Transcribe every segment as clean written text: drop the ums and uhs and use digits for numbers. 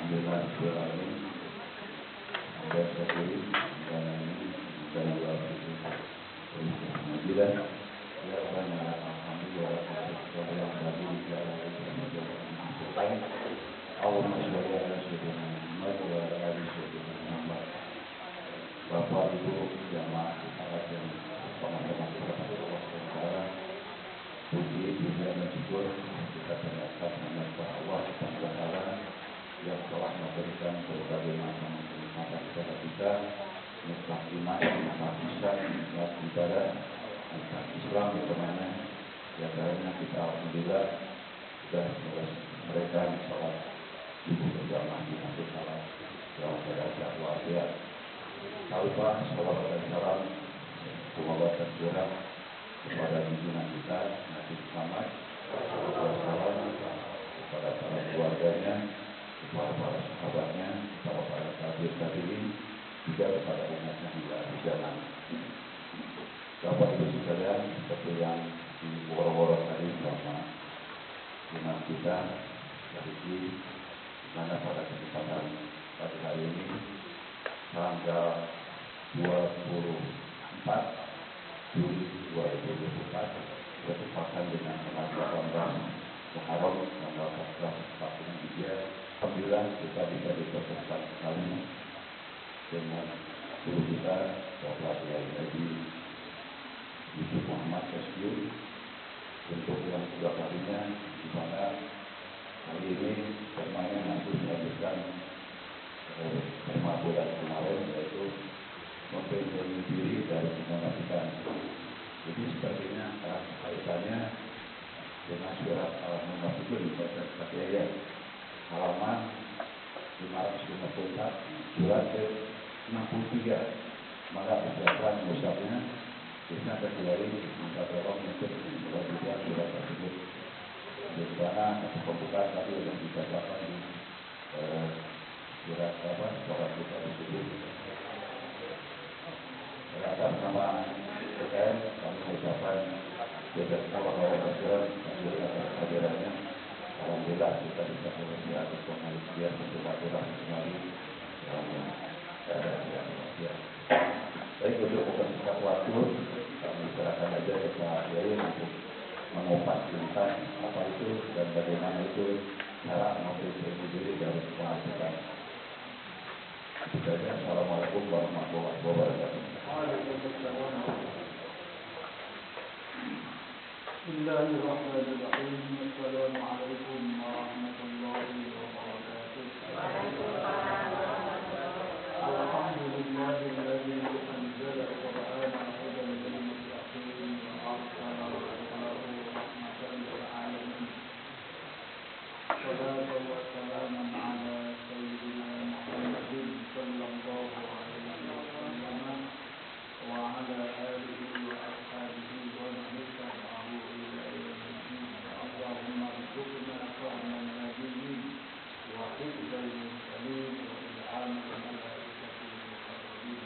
Alhamdulillahirobbilalamin. Hamdan katsiran dan dari luar itu. Alhamdulillah. Ya Rabbana alhamdulillah yang bagi jalan yang Allahumma sholli ala sayyidina Muhammad wa ala ali sayyidina Muhammad. Bapak Ibu jamaah salat yang sama-sama kita Allah Taala. Puji dan syukur kita panjatkan kepada Allah Taala yang telah memberikan berbagai macam kenikmatan kepada kita, nikmat iman, nikmat Islam, nikmat ibadah, nikmat Islam di mana ya karena kita alhamdulillah sudah mereka sholat subuh berjamaah di masjid salat yang berada luar biasa. Tanpa salawat dan salam semoga tercurah kepada junjungan kita Nabi Muhammad SAW, kepada para keluarganya, kepada para sahabatnya, kepada para tabi'in, juga kepada umatnya hingga akhir zaman. Bapak Ibu sekalian, seperti yang diworo-woro tadi sama imam kita dari di mana pada kesempatan pada hari ini tanggal 24 Juli 2024 bertepatan dengan tanggal 18 Muharram tanggal 14 Hijriah. Alhamdulillah kita bisa dipertemukan kembali dengan guru kita Bapak Kiai Haji Yusuf Muhammad SQ untuk yang kedua kalinya, di mana hari ini temanya masih melanjutkan tema bulan kemarin, yaitu membentengi diri dari kemunafikan. Jadi sepertinya kaitannya dengan surat Al-Munafiqun pada ayat halaman 554 surat ke-63. Maka persiapan musafnya kita terkendali maka tolong untuk melakukan surat tersebut. Di mana pembukaan tadi yang dibacakan di surat surat kita tersebut. Atas nama PKN kami mengucapkan jazakallahu khairan atas kehadirannya. Alhamdulillah kita bisa selesai atas pengajian bersilaturahmi kembali dalam keadaan yang bahagia. Baik, untuk mempersingkat waktu kami serahkan aja ke Pak Kiai untuk mengupas tentang apa itu dan bagaimana itu cara membentengi diri dari kemunafikan. Assalamualaikum warahmatullahi wabarakatuh. Bismillahirrahmanirrahim. Assalamualaikum warahmatullahi wabarakatuh. Alhamdulillahilladzi anzala al-Qur'ana hudan lil muttaqin wa arsala rasulahu rahmatan lil alamin. Salatu wa salamun ala sayyidina Muhammadin sallallahu alaihi wasallam wa ala alihi wa ashabihi wa man tabi'ahu ila yaumil din. Allahumma rzuqna fahman nabiyyin wa hifdzal mursalin wa ilhamal malaikatil muqarrabin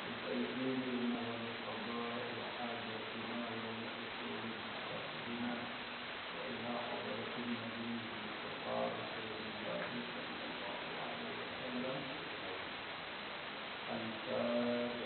bi tayyibina wa bi qada'i hajatina wa bi usul maqasidina wa ila hadratin nabiy Mustafa Rasulullah sallallahu alaihi wasallam. Al-Fatihah.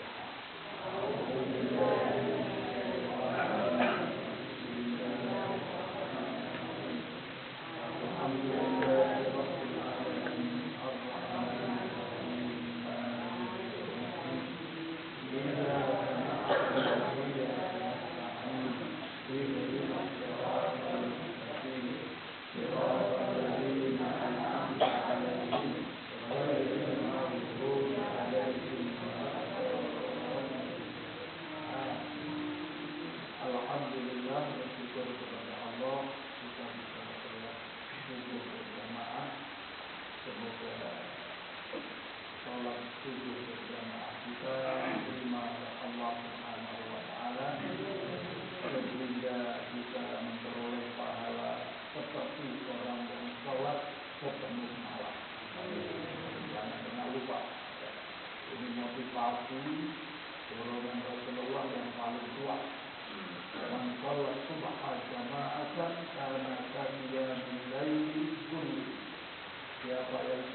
Alhamdulillah, bersyukur kepada Allah kita bisa sholat subuh berjamaah. Semoga sholat subuh berjamaah kita diterima oleh Allah Subhanahu wa Ta'ala, sehingga bisa memperoleh pahala seperti orang yang sholat sepenuh malam. Jangan pernah lupa, ini motivasi dorongan Rasulullah yang paling kuat. Man sholat subha jama'atan kana kaqiyamil laili kulli. Siapa yang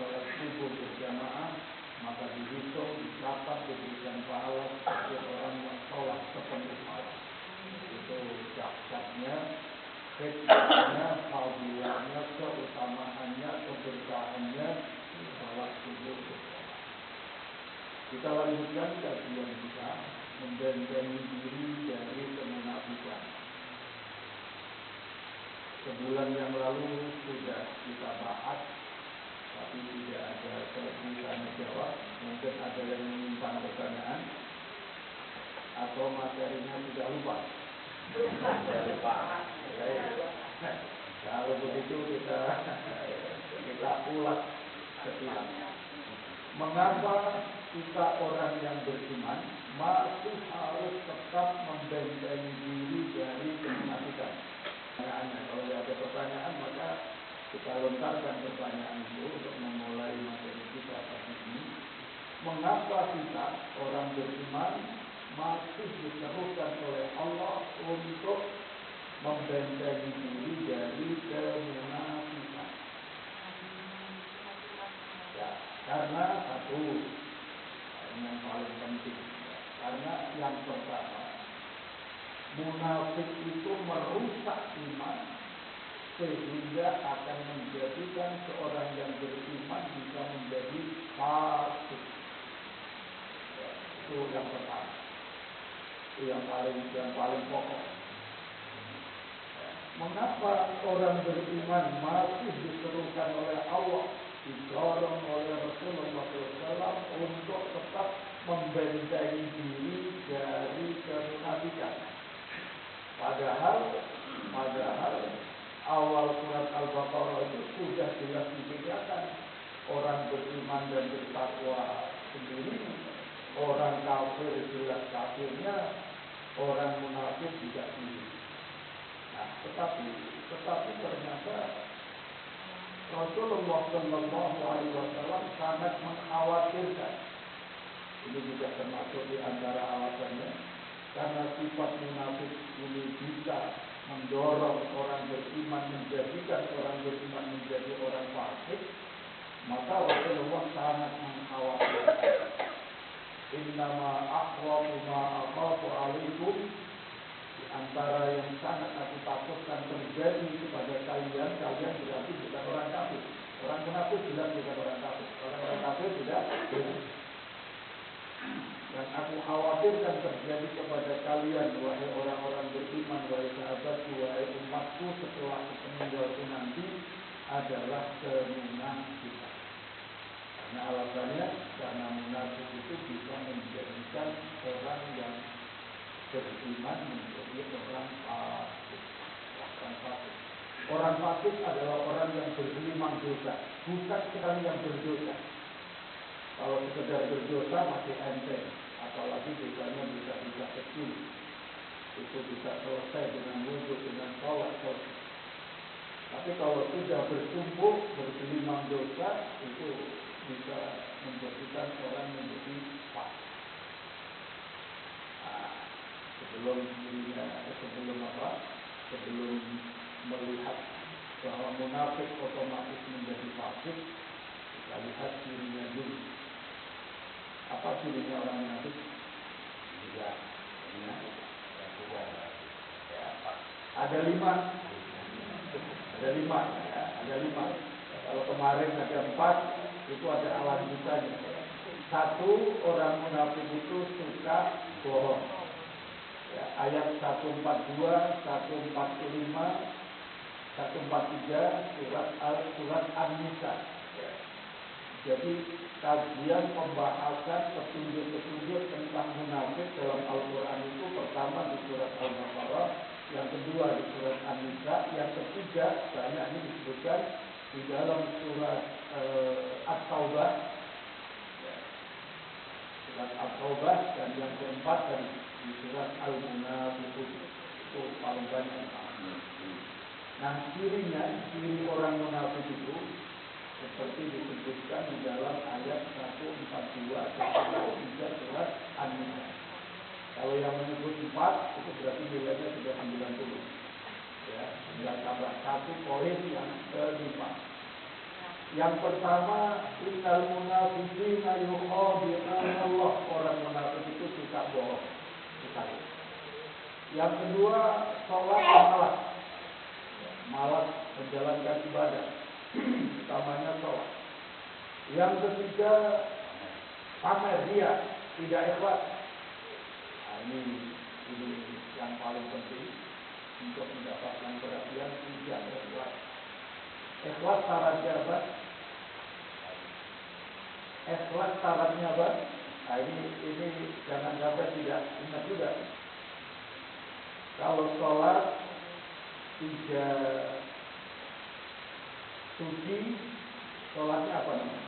Kita lanjutkan kajian kita membentengi diri dari kemunafikan. Sebulan yang lalu sudah kita bahas, tapi tidak ada sesi tanya jawab. Mungkin ada yang menyimpan pertanyaan atau materinya sudah lupa. Kalau begitu kita ulas sekilas. Mengapa kita orang yang beriman masih harus tetap membentengi diri dari kemunafikan? Pertanyaannya, kalau ada pertanyaan maka kita lontarkan pertanyaan itu untuk memulai materi kita pagi ini. Mengapa kita orang beriman masih diserukan oleh Allah untuk membentengi diri dari kemunafikan? Ya, karena satu yang paling penting. Karena yang pertama, munafik itu merusak iman sehingga akan menjadikan seorang yang beriman bisa menjadi fasik. Ya, itu yang pertama. Itu yang paling pokok. Mengapa orang beriman masih diserukan oleh Allah, didorong oleh Rasulullah SAW untuk tetap membentengi diri dari kemunafikan? Padahal awal surat Al-Baqarah itu sudah jelas dibedakan orang beriman dan bertakwa sendiri, orang kafir jelas kafirnya, orang munafik tidak sendiri. Nah, tetapi ternyata Rasulullah SAW sangat mengkhawatirkan. Ini juga termasuk di antara alasannya, karena sifat munafik ini bisa mendorong orang beriman, menjadikan orang beriman menjadi orang fasik, maka Rasulullah sangat mengkhawatirkan. Innama akhwafu ma akhafu alaikum, di antara yang sangat aku takutkan terjadi kepada kalian berarti bukan orang kafir. Orang munafik jelas bukan orang kafir. Orang kafir tidak. Dan aku khawatirkan terjadi kepada kalian, wahai orang-orang beriman, wahai sahabatku, wahai umatku setelah meninggalku nanti, adalah kemunafikan. Karena alasannya, karena munafik itu bisa menjadikan orang yang beriman menjadi orang fasik. Orang fasik adalah orang yang bergelimang dosa, bukan sekali yang berdosa. Kalau sekedar berdosa masih enteng, apalagi dosanya bisa kecil, itu bisa selesai dengan wudhu, dengan sholat selesai. Tapi kalau sudah bertumpuk, bergelimang dosa, itu bisa menjadikan orang menjadi fasik. Sebelum melihat bahwa munafik otomatis menjadi fasik, kita lihat dirinya dulu. Apa cirinya orang munafik? Ada lima. Kalau kemarin ada 4, itu ada alat bisanya. 1, orang munafik itu suka bohong. Ya, ayat 142, 145, 143 surat An-Nisa. Ya. Jadi kajian pembahasan petunjuk-petunjuk tentang munafik dalam Al-Quran itu pertama di surat Al-Baqarah, yang kedua di surat An-Nisa, yang ketiga banyak ini disebutkan di dalam surat At-Taubah, surat At-Taubah, dan yang keempat di surat Al-Munafiqun. Itu paling banyak. Nah, ciri orang munafik itu seperti disebutkan di dalam ayat 142 atau 143 surat An-Nisa. Kalau yang menyebut 4 itu berarti nilainya sudah 90. Ya, sudah tambah 1 poin yang kelima. Yang pertama, innal munafiqina yukhadi'una Allah. Orang munafik itu suka bohong. Yang kedua, sholat malas menjalankan ibadah. Utamanya sholat. Yang ketiga, pamer dia. tidak ikhlas. Nah, ini yang paling penting untuk mendapatkan perhatian, tidak ikhlas. Ikhlas syaratnya apa? Ikhlas syaratnya apa? Nah, ini jangan sampai tidak ingat juga. Kalau sholat tidak suci, sholatnya apa namanya?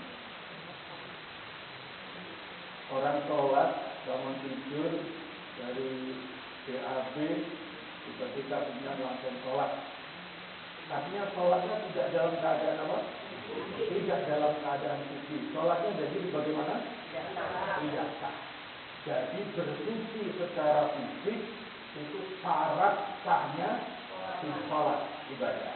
Orang sholat bangun tidur dari BAB tiba-tiba kemudian langsung sholat. Artinya sholatnya tidak dalam keadaan apa? Tidak dalam keadaan suci. Sholatnya jadi bagaimana? Tidak sah. Jadi bersuci secara fisik itu syarat sahnya di sholat ibadah.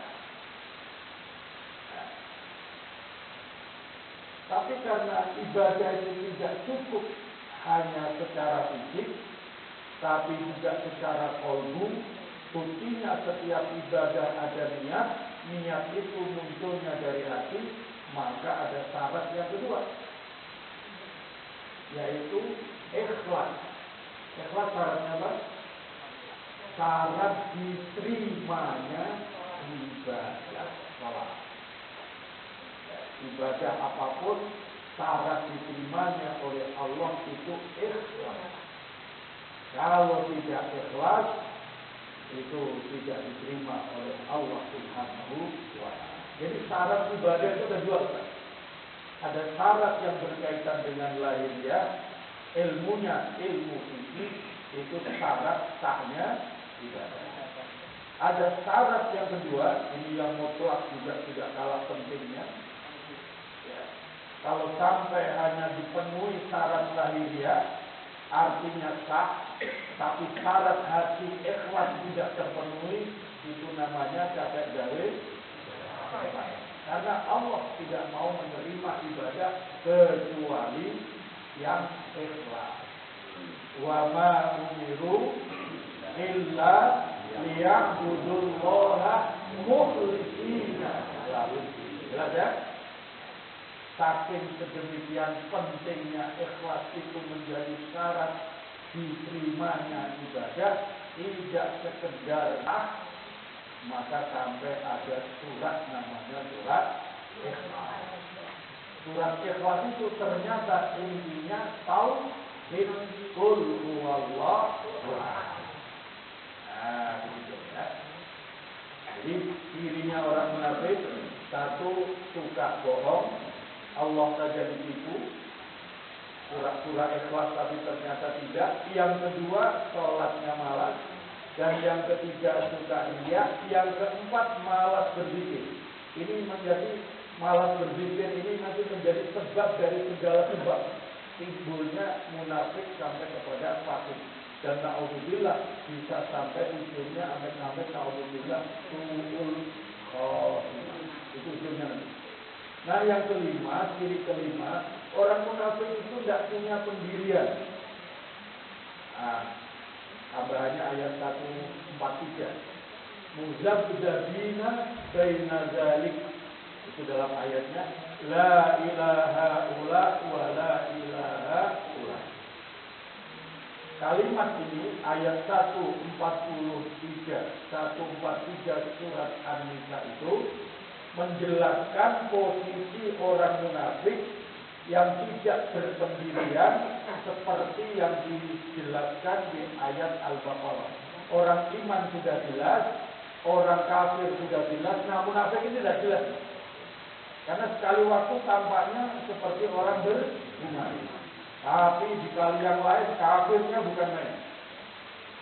Tapi karena ibadah itu tidak cukup hanya secara fisik, tapi juga secara kolbu, buktinya setiap ibadah ada niat itu munculnya dari hati, maka ada syarat yang kedua, yaitu ikhlas. Ikhlas syaratnya apa? Syarat diterimanya ibadah sholat. Ibadah apapun syarat diterimanya oleh Allah itu ikhlas. Kalau tidak ikhlas itu tidak diterima oleh Allah Subhanahu wa ta'ala. Jadi syarat ibadah itu ada dua. Ada syarat yang berkaitan dengan lahiriah, ilmunya, ilmu fikih, itu syarat sahnya ibadah. Ada syarat yang kedua, ini yang mutlak juga tidak kalah pentingnya. Kalau sampai hanya dipenuhi syarat lahiriah, artinya sah, tapi syarat hati ikhlas tidak terpenuhi, itu namanya capek gawe. Karena Allah tidak mau menerima ibadah kecuali yang ikhlas. Wa ma umiru illa liya'budullaha mukhlishina lahu. Jelas ya? Saking sedemikian pentingnya ikhlas itu menjadi syarat diterimanya ibadah, tidak sekedar maka sampai ada surat namanya surat ikhlas. Surat ikhlas itu ternyata intinya tauhid, qul huwallahu ahad. Nah, begitu ya. Jadi cirinya orang munafik, satu, suka bohong, Allah saja ditipu, pura-pura ikhlas tapi ternyata tidak. Yang kedua, sholatnya malas. Dan yang ketiga, suka riya. Yang keempat, malas berzikir. Ini menjadi malas berzikir ini nanti menjadi sebab dari segala sebab timbulnya munafik sampai kepada fasik. Dan na'udzubillah bisa sampai ujungnya amit-amit na'udzubillah su'ul khotimah. Itu ujungnya nanti. Nah yang kelima, ciri kelima, orang munafik itu tidak punya pendirian. Nah, tambahannya ayat 143. Muzabzabina baina zalik. Itu dalam ayatnya la ilaha ula wa la ilaha ula. Kalimat ini ayat 143 surat An-Nisa itu menjelaskan posisi orang munafik yang tidak berpendirian seperti yang dijelaskan di ayat Al-Baqarah. Orang iman sudah jelas, orang kafir sudah jelas, nah munafik ini tidak jelas. Karena sekali waktu tampaknya seperti orang beriman, tapi di kali yang lain kafirnya bukan main.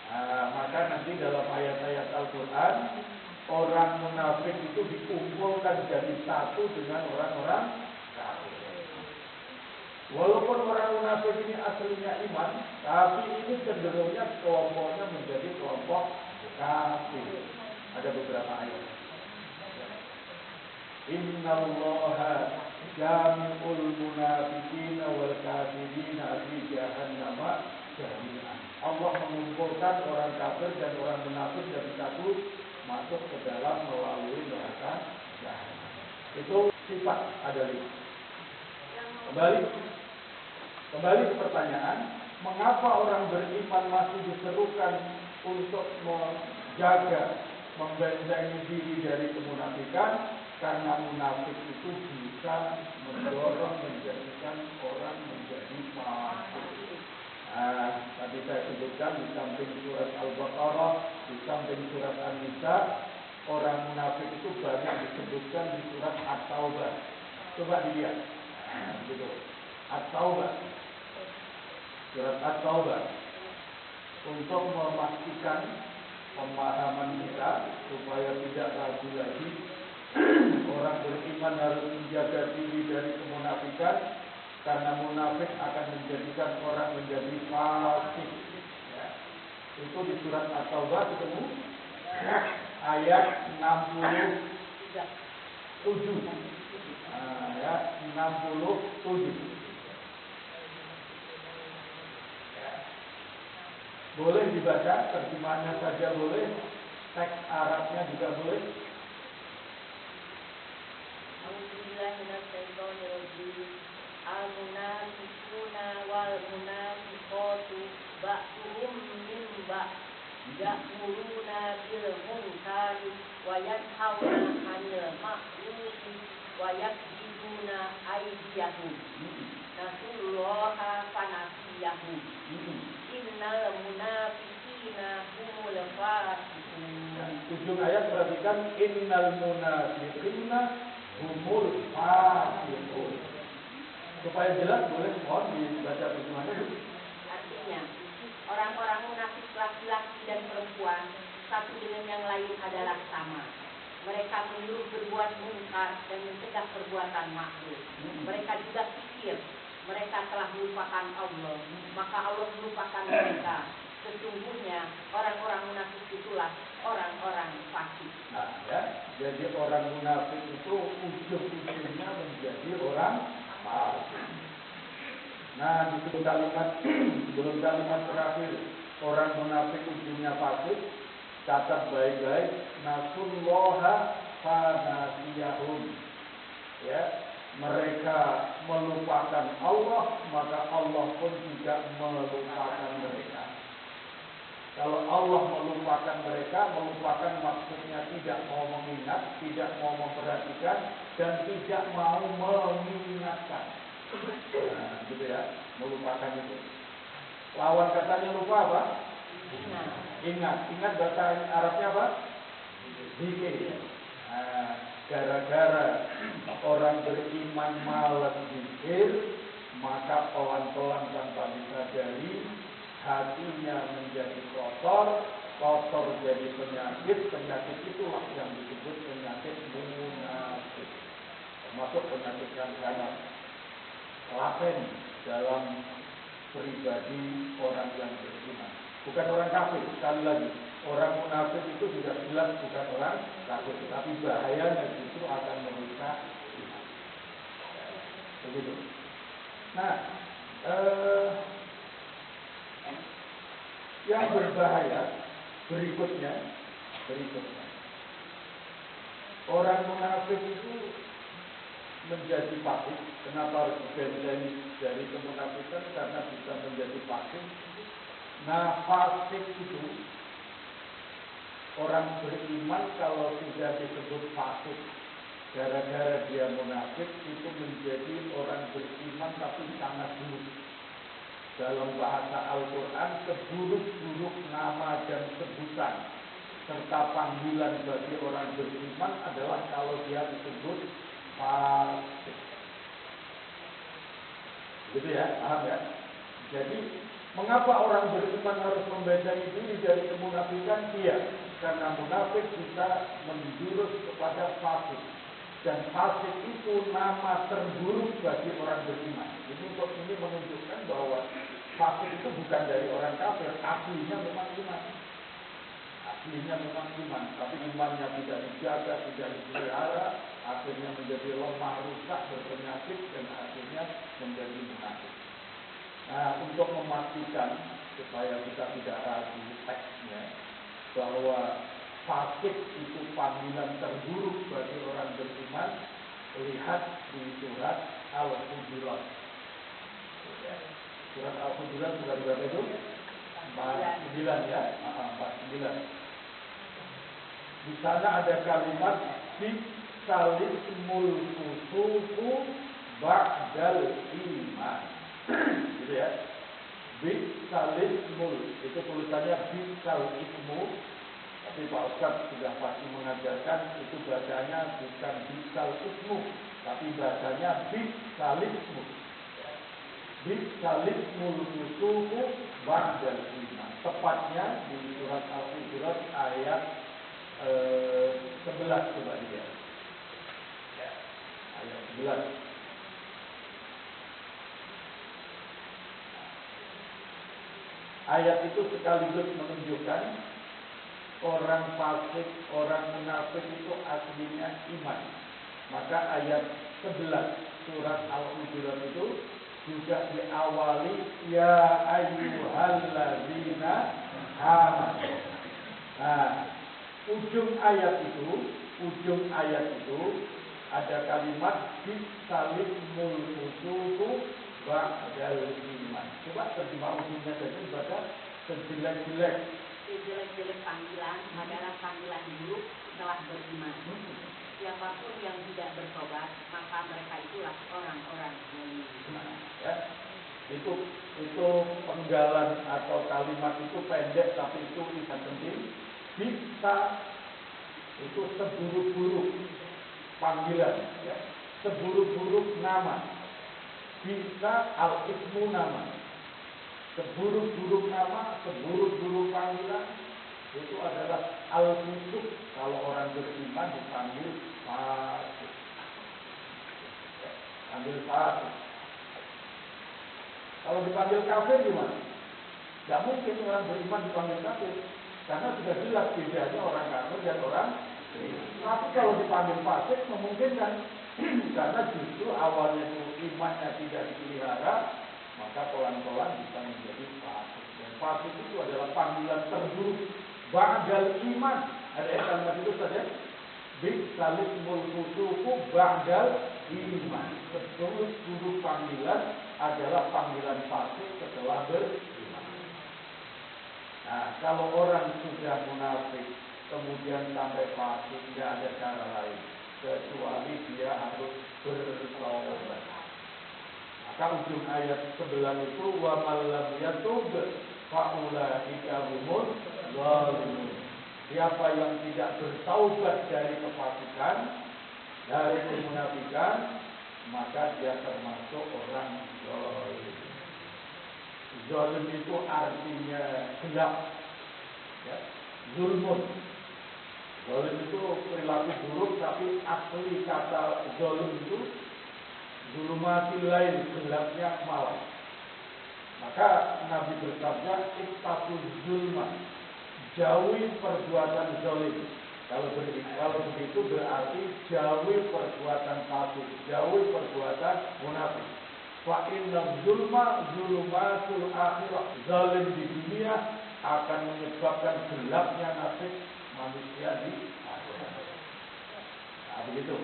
Nah, maka nanti dalam ayat-ayat Al-Quran orang munafik itu dikumpulkan jadi satu dengan orang-orang kafir. Walaupun orang munafik ini aslinya iman, tapi ini cenderungnya kelompoknya menjadi kelompok kafir. Ada beberapa ayat. Innallaha jami'ul munafiqina wal kafirina fi jahannam jami'an. Allah mengumpulkan orang kafir dan orang munafik dari satu masuk ke dalam melalui neraka jahanam. Itu sifat ada 5. Kembali Kembali ke pertanyaan, mengapa orang beriman masih diserukan untuk menjaga, membentengi diri dari kemunafikan? Karena munafik itu bisa mendorong menjadikan orang menjadi fasik. Nah, tadi saya sebutkan di samping surat Al-Baqarah, di samping surat An-Nisa, orang munafik itu banyak disebutkan di surat At-Taubah. Coba dilihat. Nah, gitu. At-Taubah. Surat At-Taubah. Untuk memastikan pemahaman kita supaya tidak ragu lagi, orang beriman harus menjaga diri dari kemunafikan, karena munafik akan menjadikan orang menjadi fasik. Ya. Itu di surat At-Taubah ketemu ayat 67. Ayat 67. Boleh dibaca, terjemahannya saja boleh, teks Arabnya juga boleh. Al-munafiquna wal munafiqatu ba'duhum min ba'd ya'muruna bil munkari wa yanhauna 'anil ma'rufi wa yakbiduna aydiyahum. Nasullaha fanasiyahum. Innal munafiqina humul fasiqun. Ujung ayat perhatikan, innal munafiqina humul fasiqun. Supaya jelas boleh mohon dibaca terjemahannya. Artinya, orang-orang munafik laki-laki dan perempuan satu dengan yang lain adalah sama. Mereka menyuruh berbuat munkar dan mencegah perbuatan makruf. Mereka juga pikir mereka telah melupakan Allah, maka Allah melupakan mereka. Sesungguhnya orang-orang munafik itulah orang-orang fasik. Nah, ya, jadi orang munafik itu ujung-ujungnya menjadi orang fasik. Nah, di sebelum kalimat terakhir, orang munafik ujungnya fasik, catat baik-baik, nasullaha fanasiyahum. Ya, mereka melupakan Allah, maka Allah pun juga melupakan mereka. Kalau Allah melupakan mereka, melupakan maksudnya tidak mau mengingat, tidak mau memperhatikan, dan tidak mau mengingatkan. Nah, gitu ya, melupakan itu. Lawan katanya lupa apa? Ingat. Ingat bahasa Arabnya apa? Zikir. Nah, gara-gara orang beriman malas zikir, maka pelan-pelan tanpa disadari hatinya menjadi kotor, kotor jadi penyakit, penyakit itulah yang disebut penyakit munafik. Termasuk penyakit yang sangat laten dalam pribadi orang yang beriman. Bukan orang kafir, sekali lagi. Orang munafik itu sudah jelas bukan orang kafir, tapi bahayanya justru akan merusak iman. Begitu. Nah, yang berbahaya berikutnya, orang munafik itu menjadi fasik. Kenapa harus dibentengi dari kemunafikan? Karena bisa menjadi fasik. Nah, fasik itu orang beriman kalau sudah disebut fasik gara-gara dia munafik, itu menjadi orang beriman tapi sangat buruk. Dalam bahasa Al-Quran, seburuk-buruk nama dan sebutan serta panggilan bagi orang beriman adalah kalau dia disebut fasik. Gitu ya, paham ya? Jadi, mengapa orang beriman harus membentengi diri dari kemunafikan? Iya, karena munafik bisa menjurus kepada fasik. Dan fasik itu nama terburuk bagi orang beriman. Jadi untuk ini menunjukkan bahwa fasik itu bukan dari orang kafir, aslinya memang iman. Aslinya memang iman, tapi imannya tidak dijaga, tidak dipelihara, akhirnya menjadi lemah, rusak, berpenyakit, dan akhirnya menjadi munafik. Nah, untuk memastikan supaya kita tidak ragu teksnya bahwa fasik itu panggilan terburuk bagi orang beriman, lihat di surat Al-Hujurat. Surat Al-Hujurat surat berapa itu? 49 ya, 49. Di sana ada kalimat bisalismul fusuku ba'dal iman. Gitu ya. Bisalismul itu tulisannya bisalismu. Tapi Pak Ustadz sudah pasti mengajarkan itu bacanya bukan bisalismu, tapi bacanya bisalismu. Bisalismul fusuku ba'dal iman. Tepatnya di surat Al-Hujurat ayat 11 coba dilihat. Ya, ayat 11. Ayat itu sekaligus menunjukkan orang fasik, orang munafik itu aslinya iman. Maka ayat 11 surat Al-Hujurat itu juga diawali ya ayyuhalladzina amanu. Nah, ujung ayat itu ada kalimat bisalismul fusuku ba'dal iman. Coba terjemah ujungnya saja baca sejelek-jelek. Sejelek-jelek panggilan adalah panggilan dulu setelah beriman. Siapapun yang tidak bertobat, maka mereka itulah orang-orang munafik. Ya. Itu penggalan atau kalimat itu pendek tapi itu ikan penting. Bisa itu seburuk-buruk panggilan, ya. Seburuk-buruk nama. Bisa al-ismu nama. Seburuk-buruk nama, seburuk-buruk panggilan itu adalah al-fusuk. Kalau orang beriman dipanggil fasik. Panggil fasik. Kalau dipanggil kafir gimana? Tidak mungkin orang beriman dipanggil kafir. Karena sudah jelas bedanya orang kafir dan orang beriman. Tapi kalau dipanggil fasik memungkinkan. Karena justru awalnya itu imannya tidak dipelihara, maka pelan-pelan bisa menjadi fasik. Dan fasik itu adalah panggilan terburuk ba'dal iman. Ada kalimat itu saja. Bisalismul fusuku ba'dal iman. Seburuk panggilan adalah panggilan fasik setelah beriman. Nah, kalau orang sudah munafik kemudian sampai fasik, tidak ada cara lain kecuali dia harus bertaubat. Maka ujung ayat 11 itu wa man lam yatub fa ulaika humul zalimun. Siapa yang tidak bertaubat dari kefasikan, dari kemunafikan, maka dia termasuk orang zalim. Zalim itu artinya gelap, ya. Zulmun. Zalim itu perilaku buruk, tapi asli kata zalim itu zulumatil lain, gelapnya malam. Maka Nabi bersabda ittaqul zulma, jauhi perbuatan zalim. Kalau begitu berarti jauhi perbuatan fasik, jauhi perbuatan munafik. Fa inna zulma zulumatul akhirah. Zalim di dunia akan menyebabkan gelapnya nasib manusia di akhirat. Nah, begitu.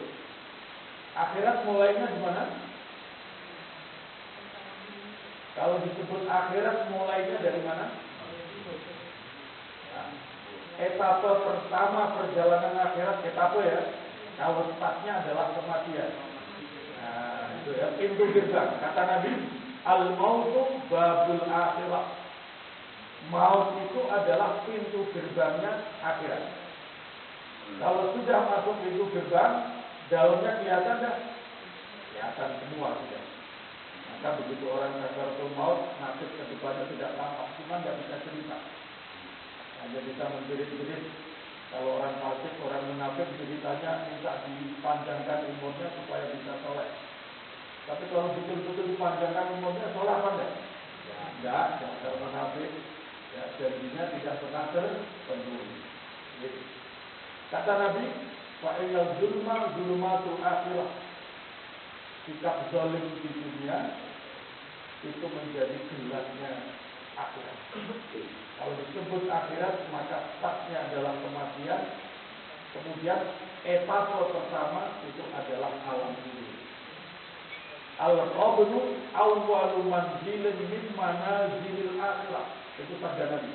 Akhirat mulainya di mana? Kalau disebut akhirat mulainya dari mana? Nah, etapa pertama perjalanan akhirat, etapa ya. Kalau startnya adalah kematian. Nah, itu ya, pintu gerbang. Kata Nabi, al-mautu babul akhirat. Maut itu adalah pintu gerbangnya akhirat. Kalau sudah masuk pintu gerbang, dalamnya kelihatan dah? Kelihatan semua sudah. Maka begitu orang sakaratul maut, nasib ke depannya tidak tampak, cuma tidak bisa cerita. Hanya bisa menjerit-jerit. Kalau orang fasik, orang munafik ceritanya minta dipanjangkan umurnya supaya bisa soleh. Tapi kalau betul-betul dipanjangkan umurnya, soleh apa enggak? Ya enggak, dasar munafik. Ya, janjinya tidak pernah terpenuhi. Kata Nabi, fa'inal zulma zulmatul akhirah. Sikap zalim di dunia itu menjadi gelapnya akhirat. Kalau disebut akhirat, maka startnya adalah kematian. Kemudian etapa pertama itu adalah alam kubur. Al-qabru awwalu manzilin min manazilil akhirah. Itu sabda Nabi.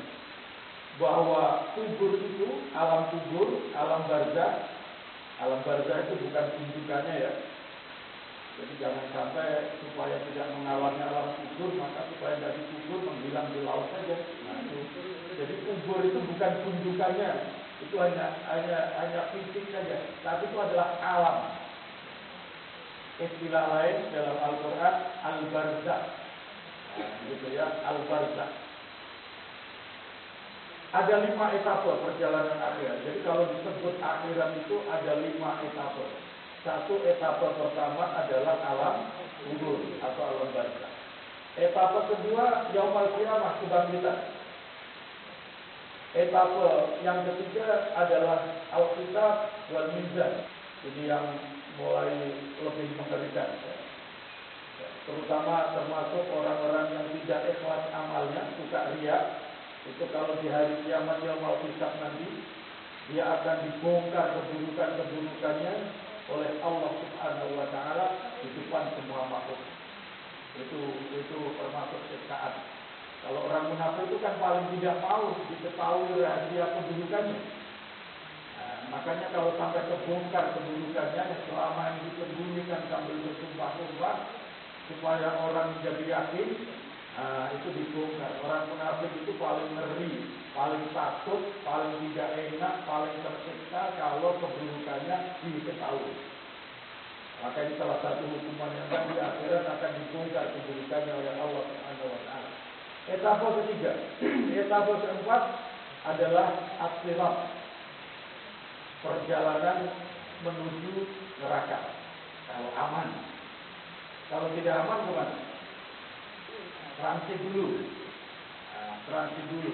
Bahwa kubur itu, alam kubur, alam barzakh. Alam barzakh itu bukan tunjukannya ya. Jadi jangan sampai supaya tidak mengalami alam kubur, maka supaya dari kubur menghilang di laut saja. Nah, itu. Jadi kubur itu bukan tunjukannya, itu hanya fisik saja. Tapi itu adalah alam. Istilah lain dalam Al-Quran al-barzakh, gitu ya, al-barzakh. Ada 5 etape perjalanan akhirat. Jadi kalau disebut akhirat itu ada 5 etape. Satu etape pertama adalah alam kubur atau alam barzakh. Etape kedua yaumul qiyamah, kebangkitan. Etape yang ketiga adalah al-kitab wal mizan. Ini yang mulai lebih mengerikan, terutama termasuk orang-orang yang tidak ikhlas amalnya, suka riya. Itu kalau di hari kiamat yaumul hisab nanti, dia akan dibongkar keburukan-keburukannya oleh Allah Subhanahu wa taala di depan semua makhluk. Itu termasuk siksaan. Kalau orang munafik itu kan paling tidak mau diketahui rahasia keburukannya. Makanya kalau sampai terbongkar keburukannya yang selama ini disembunyikan sambil bersumpah-sumpah supaya orang menjadi yakin, itu dibongkar. Orang munafik itu paling ngeri, paling takut, paling tidak enak, paling tersiksa kalau keburukannya diketahui. Maka ini salah satu hukuman yang di akhirat akan dibongkar keburukannya oleh Allah Subhanahu wa taala. Etape ketiga, etape keempat adalah as-sirat. Perjalanan menuju neraka. Kalau aman, kalau tidak aman kemana? Transit dulu. Transit dulu.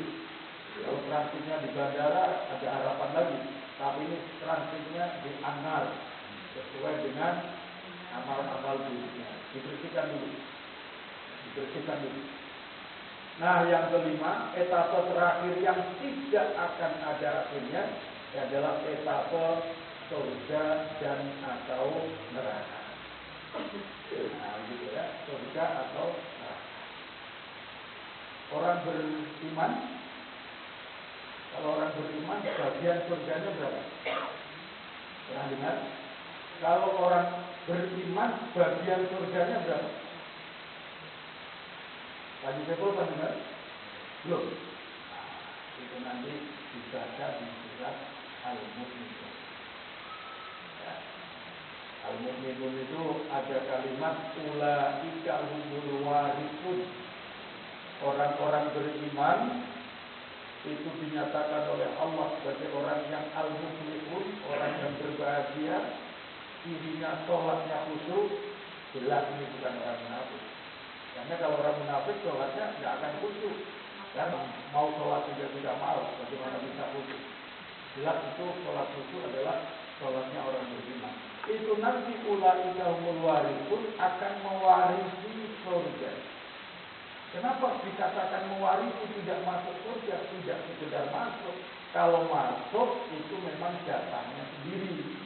Kalau transitnya di bandara ada harapan lagi. Tapi ini transitnya di anar sesuai dengan amal-amal buruknya. Dibersihkan dulu. Dibersihkan dulu. Nah, yang kelima, etape terakhir yang tidak akan ada akhirnya adalah etape surga dan atau neraka. Nah, gitu ya, surga atau neraka. Orang beriman, kalau orang beriman, bagian surganya berapa? Pernah dengar? Kalau orang beriman, bagian surganya berapa? Tadi saya pernah dengar? Belum. Nah, itu nanti dibaca di surat Al-Mu'minun. Ya. Al-Mu'minun itu ada kalimat ulaika humul warithun. Orang-orang beriman itu dinyatakan oleh Allah sebagai orang yang al-muflihun, orang yang berbahagia, cirinya sholatnya khusyuk. Jelas ini bukan orang munafik. Karena kalau orang munafik sholatnya tidak akan khusyuk. Dan mau sholat juga tidak mau, bagaimana bisa khusyuk? Jelas itu sholat khusyuk adalah sholatnya orang beriman. Itu nanti ulaika humul warithun akan mewarisi surga. Kenapa dikatakan mewarisi tidak masuk surga? Tidak sekedar masuk. Kalau masuk itu memang jatahnya sendiri.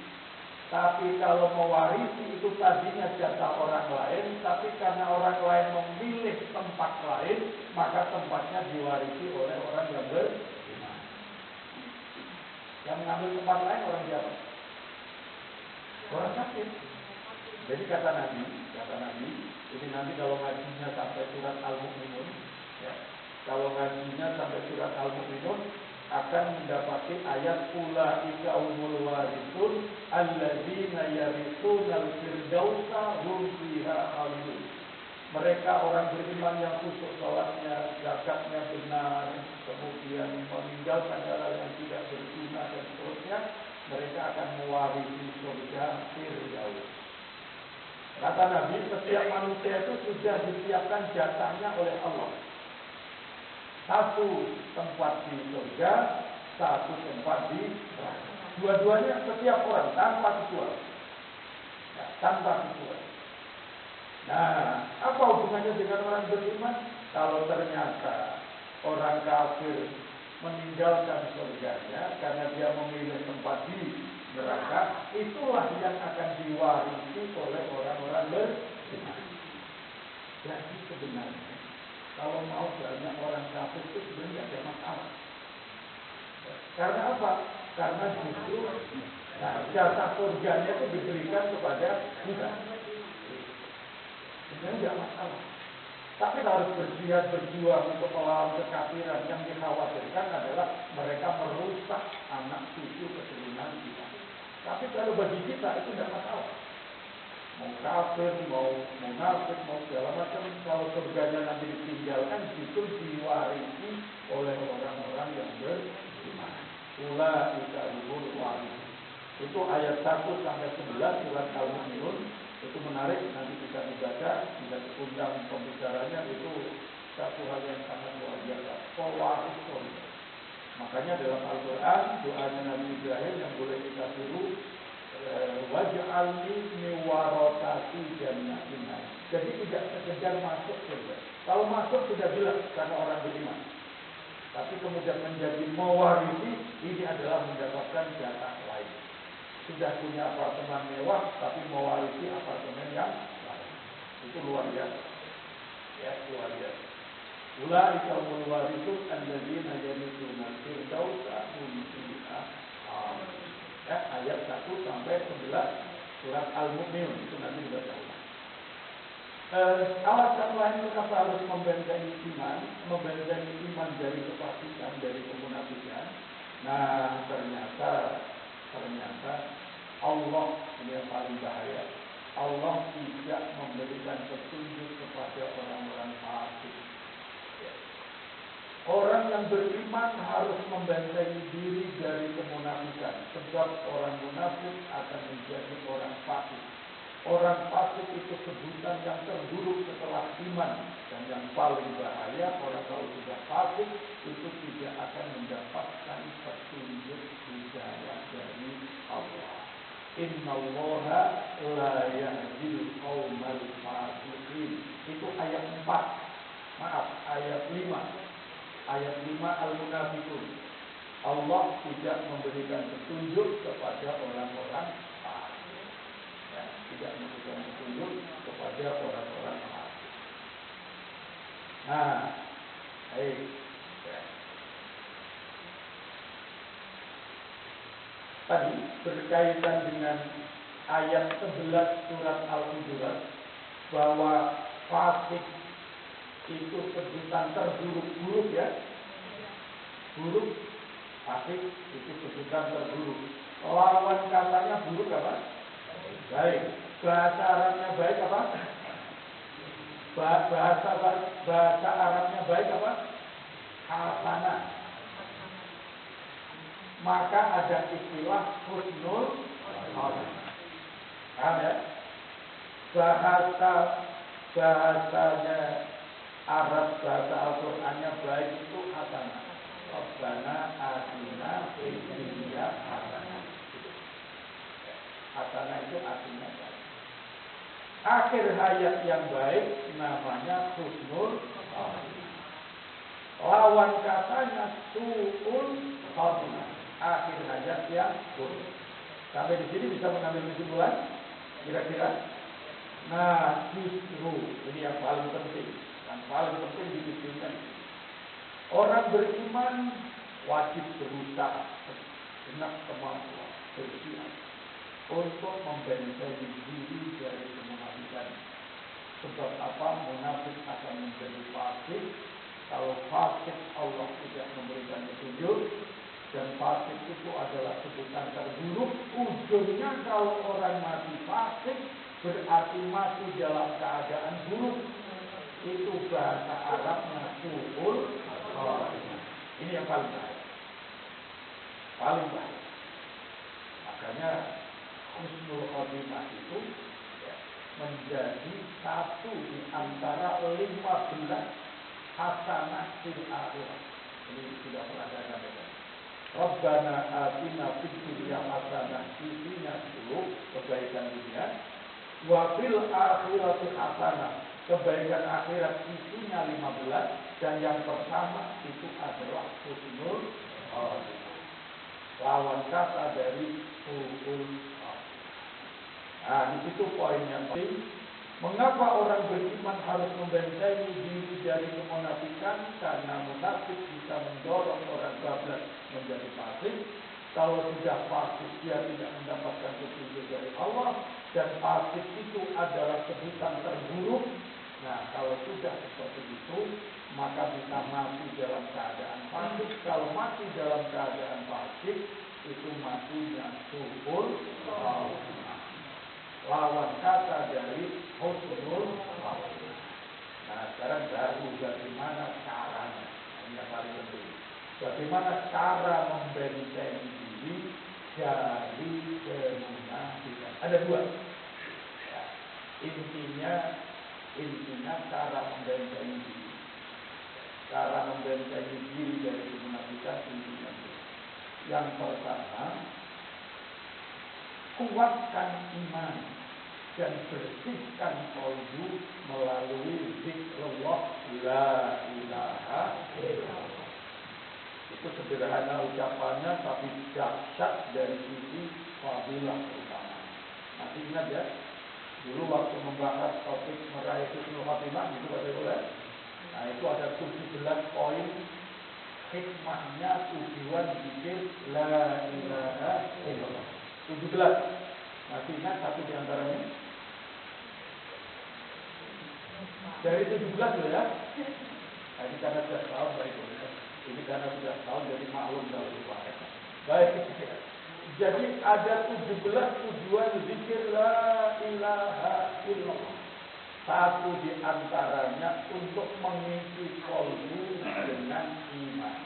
Tapi kalau mewarisi itu tadinya jatah orang lain, tapi karena orang lain memilih tempat lain, maka tempatnya diwarisi oleh orang yang beriman. Yang mengambil tempat lain orang siapa? Orang kafir. Jadi kata Nabi, ini nanti kalau ngajinya sampai surat Al-Mu'minun, ya, kalau ngajinya sampai surat Al-Mu'minun akan mendapati ayat ulaika humul warithun alladzina yarithunal firdausa hum fiha khalidun. Mereka orang beriman yang khusyuk salatnya, zakatnya benar, kemudian meninggalkan hal yang tidak berguna dan seterusnya, mereka akan mewarisi surga firdaus. Kata Nabi, setiap manusia itu sudah disiapkan jatahnya oleh Allah. Satu tempat di surga, satu tempat di neraka. Dua-duanya setiap orang tanpa kecuali. Ya, tanpa kecuali. Nah, apa hubungannya dengan orang beriman? Kalau ternyata orang kafir meninggalkan surganya karena dia memilih tempat di neraka, itulah yang akan diwarisi oleh orang-orang beriman. Jadi sebenarnya kalau mau banyak orang kafir itu sebenarnya tidak ada masalah. Karena apa? Karena justru jasa surganya itu diberikan kepada kita. Sebenarnya tidak masalah. Tapi harus berjihad berjuang untuk melawan kekafiran. Yang dikhawatirkan adalah mereka merusak anak cucu keturunan kita. Tapi kalau bagi kita itu tidak masalah. Mau kafir, mau munafik, mau segala macam, kalau surganya nanti ditinggalkan, justru diwarisi oleh orang-orang yang beriman. Ulaika humul warithun. Itu ayat 1 sampai 11 surat Al-Mu'minun. Itu menarik, nanti kita dibaca, tidak undang pembicaranya, itu satu hal yang sangat luar biasa. Pewaris surga. Makanya dalam Al-Quran, doanya Nabi Ibrahim yang boleh kita tiru, waj'alni miwarotati jannatin. Jadi tidak sekedar masuk surga. Kalau masuk sudah jelas karena orang beriman. Tapi kemudian menjadi mewarisi, ini adalah mendapatkan jatah lain. Sudah punya apartemen mewah, tapi mewarisi apartemen yang lain. Itu luar biasa. Ya, luar biasa. Ulaika humul warithun alladzina yarithuna al-firdausa hum fiha khalidun. Ya, ayat 1 sampai 11 surat Al-Mu'minun itu nanti dibaca ulang. Alasan lain kenapa harus membentengi iman dari kefasikan, dari kemunafikan. Nah, ternyata Allah ini yang paling bahaya. Allah tidak memberikan petunjuk kepada orang-orang fasik. Orang yang beriman harus membentengi diri dari kemunafikan, sebab orang munafik akan menjadi orang fasik. Orang fasik itu sebutan yang terburuk setelah iman, dan yang paling bahaya orang kalau sudah fasik itu tidak akan mendapatkan petunjuk hidayah dari Allah. Innallaha la yahdil qaumal fasiqin. Itu ayat 4. Maaf, ayat 5. Ayat 5 Al-Munafiqun. Allah tidak memberikan petunjuk kepada orang-orang fasik. Ya, tidak memberikan petunjuk kepada orang-orang fasik. Nah, baik. Ya. Tadi berkaitan dengan ayat 11 surat Al-Hujurat bahwa fasik itu sebutan terburuk ya. Buruk, fasik itu sebutan terburuk. Lawan katanya buruk apa? Baik. Bahasa Arabnya baik apa? Bahasa Arabnya baik apa? Hasanah. Maka ada istilah husnul khotimah. Paham ya? Bahasanya Arab, bahasa Al-Qur'annya baik itu hasanah. Rabbana atina fid dunya hasanah. Hasanah itu artinya baik. Akhir hayat yang baik namanya husnul khotimah. Lawan katanya su'ul khotimah. Akhir hayat yang buruk. Sampai di sini bisa mengambil kesimpulan kira-kira. Nah, justru ini yang paling penting. Yang paling penting dipikirkan. Orang beriman wajib berusaha segenap kemampuan berjihad untuk membentengi diri dari kemunafikan. Sebab apa? Munafik akan menjadi fasik. Kalau fasik Allah tidak memberikan petunjuk, dan fasik itu adalah sebutan terburuk. Ujungnya kalau orang mati fasik berarti mati dalam keadaan buruk. Itu bahasa Arabnya su'ul khotimah. Ini yang paling baik. Paling baik. Makanya husnul khotimah itu menjadi satu di antara 15 hasanah fil akhirah. Ini sudah pernah saya sampaikan. Rabbana atina fid dunya hasanah, isinya 10 kebaikan dunia. Wa fil akhirati hasanah, kebaikan akhirat isinya 15, dan yang pertama itu adalah husnul khotimah. Lawan kata dari su'ul khotimah. Nah, di situ poin yang penting. Mengapa orang beriman harus membentengi diri dari kemunafikan? Karena munafik bisa mendorong orang bablas menjadi fasik. Kalau sudah fasik, dia tidak mendapatkan petunjuk dari Allah, dan fasik itu adalah sebutan terburuk. Nah, kalau sudah seperti itu, maka bisa mati dalam keadaan fasik. Kalau mati dalam keadaan fasik, itu matinya suhul khatimah. Lawan kata dari husnul khatimah. Nah, sekarang baru bagaimana caranya. Ini yang paling penting. Bagaimana cara membentengi diri dari kemunafikan? Ada dua. Ya, intinya cara membentengi diri. Cara membentengi diri dari kemunafikan intinya. Yang pertama, kuatkan iman dan bersihkan qalbu melalui zikrullah la ilaha illallah. Itu sederhana ucapannya, tapi dahsyat dari sisi fadilah utama. Masih ingat ya? Dulu waktu membahas topik meraih husnul khatimah, itu Bapak Ibu ya? Nah, itu ada 17 poin hikmahnya tujuan zikir la ilaha illallah. 17. Masih ingat satu di antaranya? Dari 17 loh ya. Nah, ini karena sudah tahun Bapak Ibu ya. Ini karena sudah tahun jadi maklum kalau lupa. Baik. Jadi ada 17 tujuan zikir la ilaha illallah. Satu di antaranya untuk mengisi qalbu dengan iman.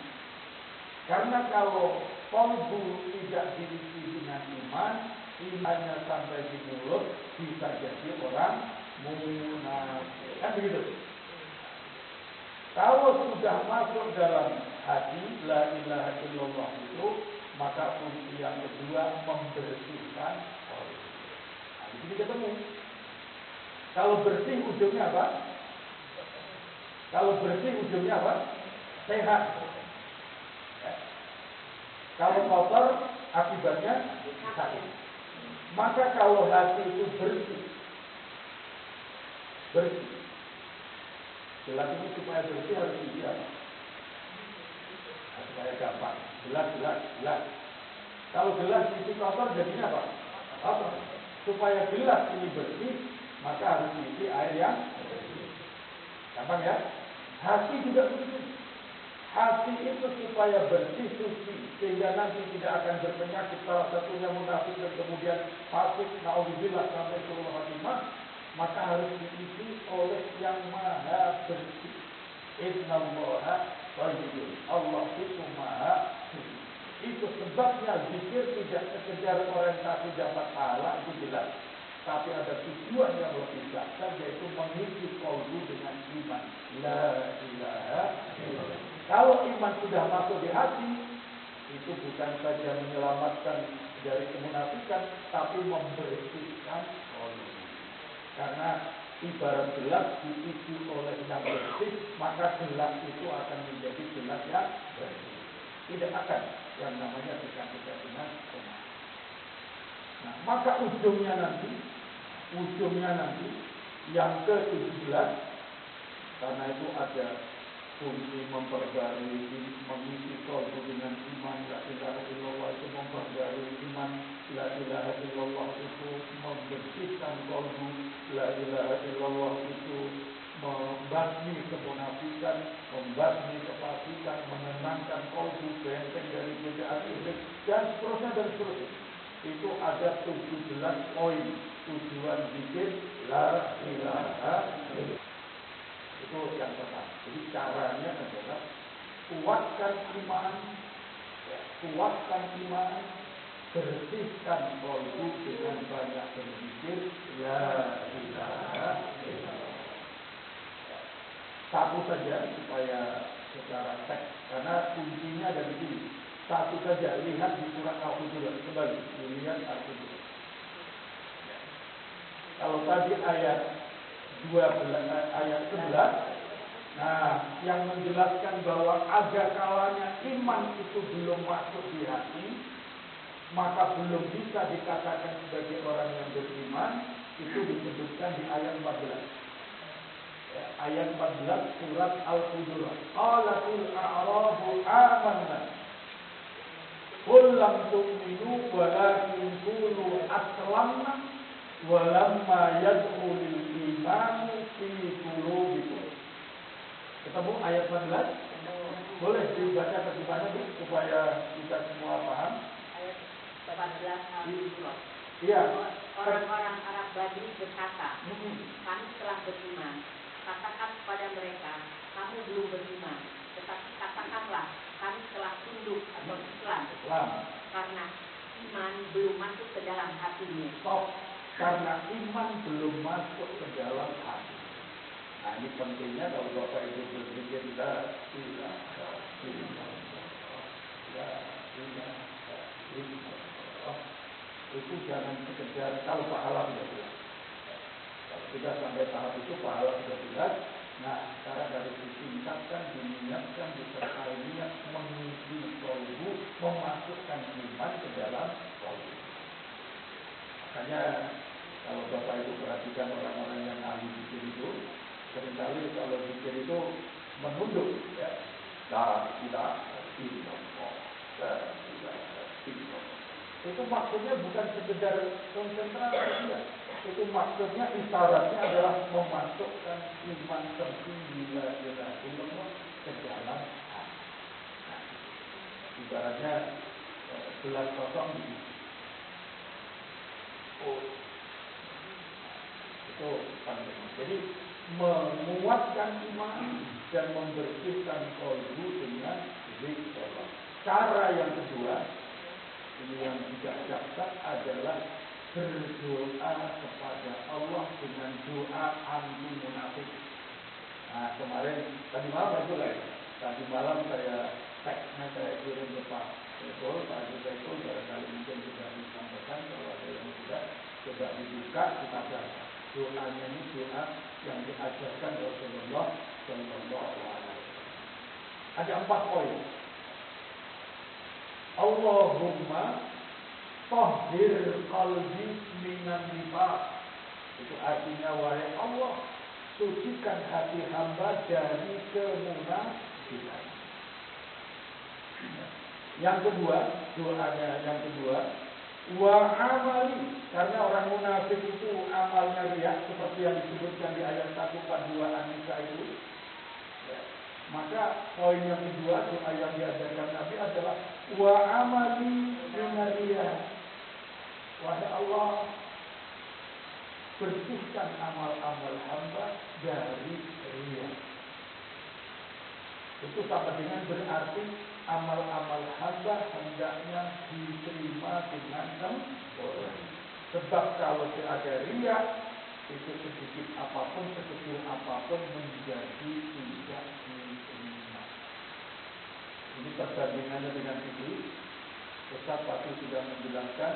Karena kalau qalbu tidak diisi dengan iman, imannya sampai di mulut, bisa jadi orang munafik. Kan begitu? Kalau sudah masuk dalam hati la ilaha illallah itu, maka kunci yang kedua membersihkan qalbu. Nah, di sini ketemu. Kalau bersih ujungnya apa? Kalau bersih ujungnya apa? Sehat. Ya. Kalau kotor akibatnya sakit. Maka kalau hati itu bersih, gelas ini supaya bersih harus diisi apa? Nah, supaya gampang. Gelas. Kalau gelas diisi kotor jadinya apa? Kotor. Supaya gelas ini bersih, maka harus diisi air yang bersih. Gampang ya? Hati juga begitu. Hati itu supaya bersih, suci, sehingga nanti tidak akan berpenyakit. Salah satunya munafik dan kemudian fasik, naudzubillah sampai suruh khatimah, maka harus diisi oleh yang maha bersih. Innallaha thayyibun. Allah itu maha suci. Itu sebabnya zikir tidak sekedar orientasi dapat pahala, itu jelas. Tapi ada tujuan yang lebih besar, yaitu mengisi qalbu dengan iman. La ilaha illallah. Kalau iman sudah masuk di hati, itu bukan saja menyelamatkan dari kemunafikan, tapi membersihkan qalbu. Karena ibarat gelas diisi oleh yang bersih, maka gelas itu akan menjadi gelas yang bersih. Tidak akan yang namanya digantikan dengan emas. Nah, maka ujungnya nanti yang ke-17, karena itu ada kunci memperbarui, mengisi qalbu dengan iman. La ilaha illallah itu memperbarui iman. La ilaha illallah itu membersihkan qalbu. La ilaha illallah itu membasmi kemunafikan, membasmi kefasikan, menenangkan qalbu, benteng dari godaan iblis, dan seterusnya. Itu ada 17 poin tujuan zikir la ilaha illallah. Itu yang pertama. Jadi caranya adalah kuatkan iman, bersihkan qalbu dengan banyak berzikir la ilaha illallah. Satu saja supaya secara teks, karena kuncinya ada di sini. Satu saja, lihat di surat Al-Hujurat. Kembali, lihat Al-Hujurat. Kalau tadi ayat 11, nah, yang menjelaskan bahwa ada kalanya iman itu belum masuk di hati, maka belum bisa dikatakan sebagai orang yang beriman. itu disebutkan di ayat 14. Ya, ayat 14 surat Al-Hujurat. Qalatil a'rabu amanna qul lam tu'minu walakin qulu aslamna walamma yadkhulul imanu fi qulubikum. Ketemu ayat 14? Boleh dibaca terjemahannya Bu, supaya kita semua paham. Ayat 14 Al-Hujurat. Iya. Orang-orang Arab Badri berkata, kami telah beriman. Katakan kepada mereka, kamu belum beriman. Tetapi katakanlah, kami telah tunduk atau Islam. Karena iman belum masuk ke dalam hatimu. Karena iman belum masuk ke dalam hati. Nah, ini pentingnya kalau Bapak Ibu berpikir itu jangan sekedar kalau pahala sudah jelas. Kalau kita sampai tahap itu pahala sudah jelas. Nah, sekarang harus ditingkatkan, diniatkan, disertai niat mengisi kalbu, memasukkan iman ke dalam kalbu. Makanya kalau Bapak Ibu perhatikan orang-orang yang ahli zikir itu, seringkali kalau zikir itu menunduk, ya, la ilaha illallah, la ilaha illallah. Itu maksudnya bukan sekedar konsentrasi, ya. Itu maksudnya isyaratnya adalah memasukkan iman tertinggi la ilaha illallah ke dalam hati. Nah, ibaratnya gelas kosong diisi. Itu penting. Jadi menguatkan iman dan membersihkan kalbu dengan zikir. Cara yang kedua, ini yang tidak cacat adalah berdoa kepada Allah dengan doa anti munafik. Nah, tadi malam saya teksnya saya kirim ke Pak Saiful, Pak Haji Saiful barangkali mungkin sudah disampaikan. Kalau ada yang tidak, coba dibuka kita baca. Doanya ini doa yang diajarkan Rasulullah Shallallahu Alaihi Wasallam. Ada 4 poin. Allahumma tahhir qalbi minan nifaq. Itu artinya, wahai Allah, sucikan hati hamba dari kemunafikan. Yang kedua, doanya yang kedua, wa amali, karena orang munafik itu amalnya riya seperti yang disebutkan di ayat 142 An-Nisa itu. Ya. Maka poin yang kedua doa yang diajarkan Nabi adalah wa amali minariya. Wahai Allah, bersihkan amal-amal hamba dari riya. Itu sama dengan berarti amal-amal hamba hendaknya diterima dengan sempurna. Sebab kalau ada riya, itu sedikit apapun, sekecil apapun menjadi tidak diterima. Ini perbandingannya dengan itu. Ustaz pasti sudah menjelaskan,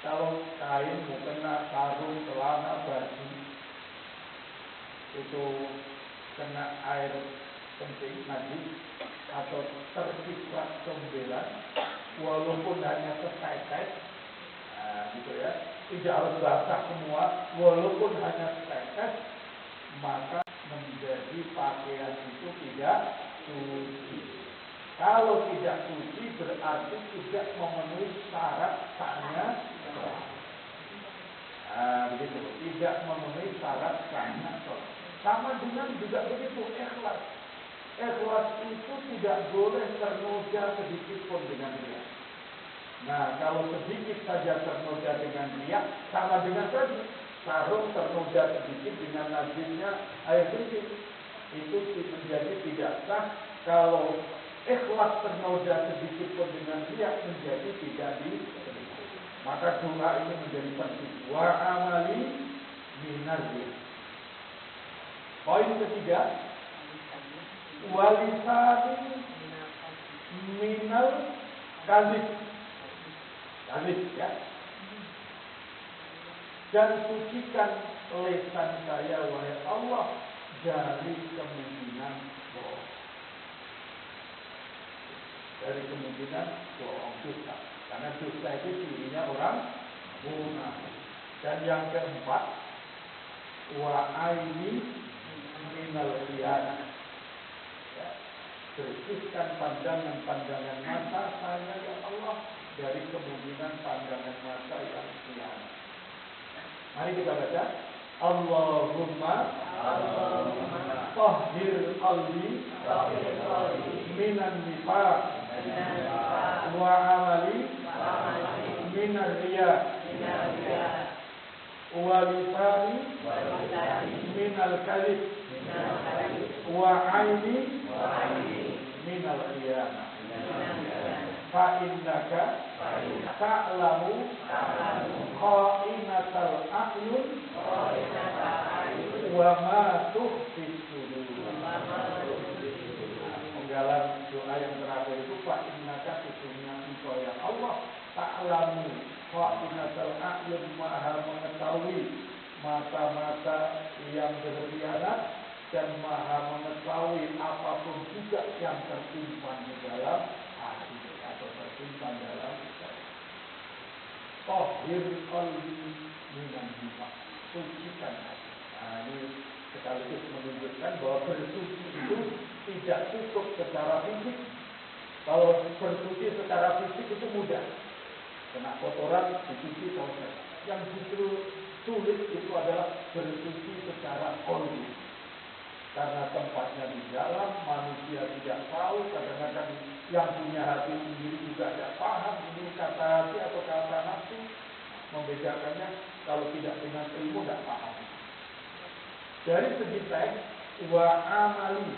kalau kain, mukena, sarung, celana, baju itu kena air kencing, najis, atau terciprat comberan, walaupun hanya setetes, gitu ya, tidak harus basah semua, walaupun hanya setetes, maka menjadi pakaian itu tidak suci. Kalau tidak suci berarti tidak memenuhi syarat sahnya. Begitu, tidak memenuhi syarat sahnya. Sama dengan juga begitu ikhlas. Ikhlas itu tidak boleh ternoda sedikit pun dengan riya. Nah, kalau sedikit saja ternoda dengan riya, sama dengan tadi sarung ternoda sedikit dengan najisnya air kencing, itu menjadi tidak sah. Kalau ikhlas ternoda sedikit pun dengan riya, menjadi tidak diterima. Maka doa ini menjadi penting. Wa amali minar riya. Poin ketiga, walisani minal kadzib. Kadzib, ya. Dan sucikan lisan saya, wahai Allah, dari kemungkinan bohong. Dari kemungkinan bohong, dusta. Karena dusta itu cirinya orang munafik. Dan yang keempat, wa aini minal khiyana. Ya, bersihkan pandangan-pandangan mata saya ya Allah dari kemungkinan pandangan mata yang khianat. Mari kita baca. Allahumma tahhir qalbi minan nifaq wa amali minar riya wa lisani minal kadhib wa aini minal khiyana. Fa innaka ta'lamu kha'inatal a'yun wa ma tukhfi sudur. Penggalan doa yang terakhir itu fa innaka sesungguhnya engkau ya Allah ta'lamu kha'inatal a'yun, maha mengetahui mata-mata yang berkhianat dan maha mengetahui apapun juga yang tersimpan di dalam hati atau tersimpan dalam hati. Tahhir qalbi minan nifaq, sucikan hati. Nah, ini sekaligus menunjukkan bahwa bersuci itu tidak cukup secara fisik. Kalau bersuci secara fisik itu mudah, kena kotoran dicuci selesai. Yang justru sulit itu adalah bersuci secara qalbi. Karena tempatnya di dalam, manusia tidak tahu, kadang-kadang yang punya hati sendiri juga tidak paham ini kata hati atau kata nafsu. Membedakannya kalau tidak dengan ilmu tidak paham. Dari segi teks, wa amali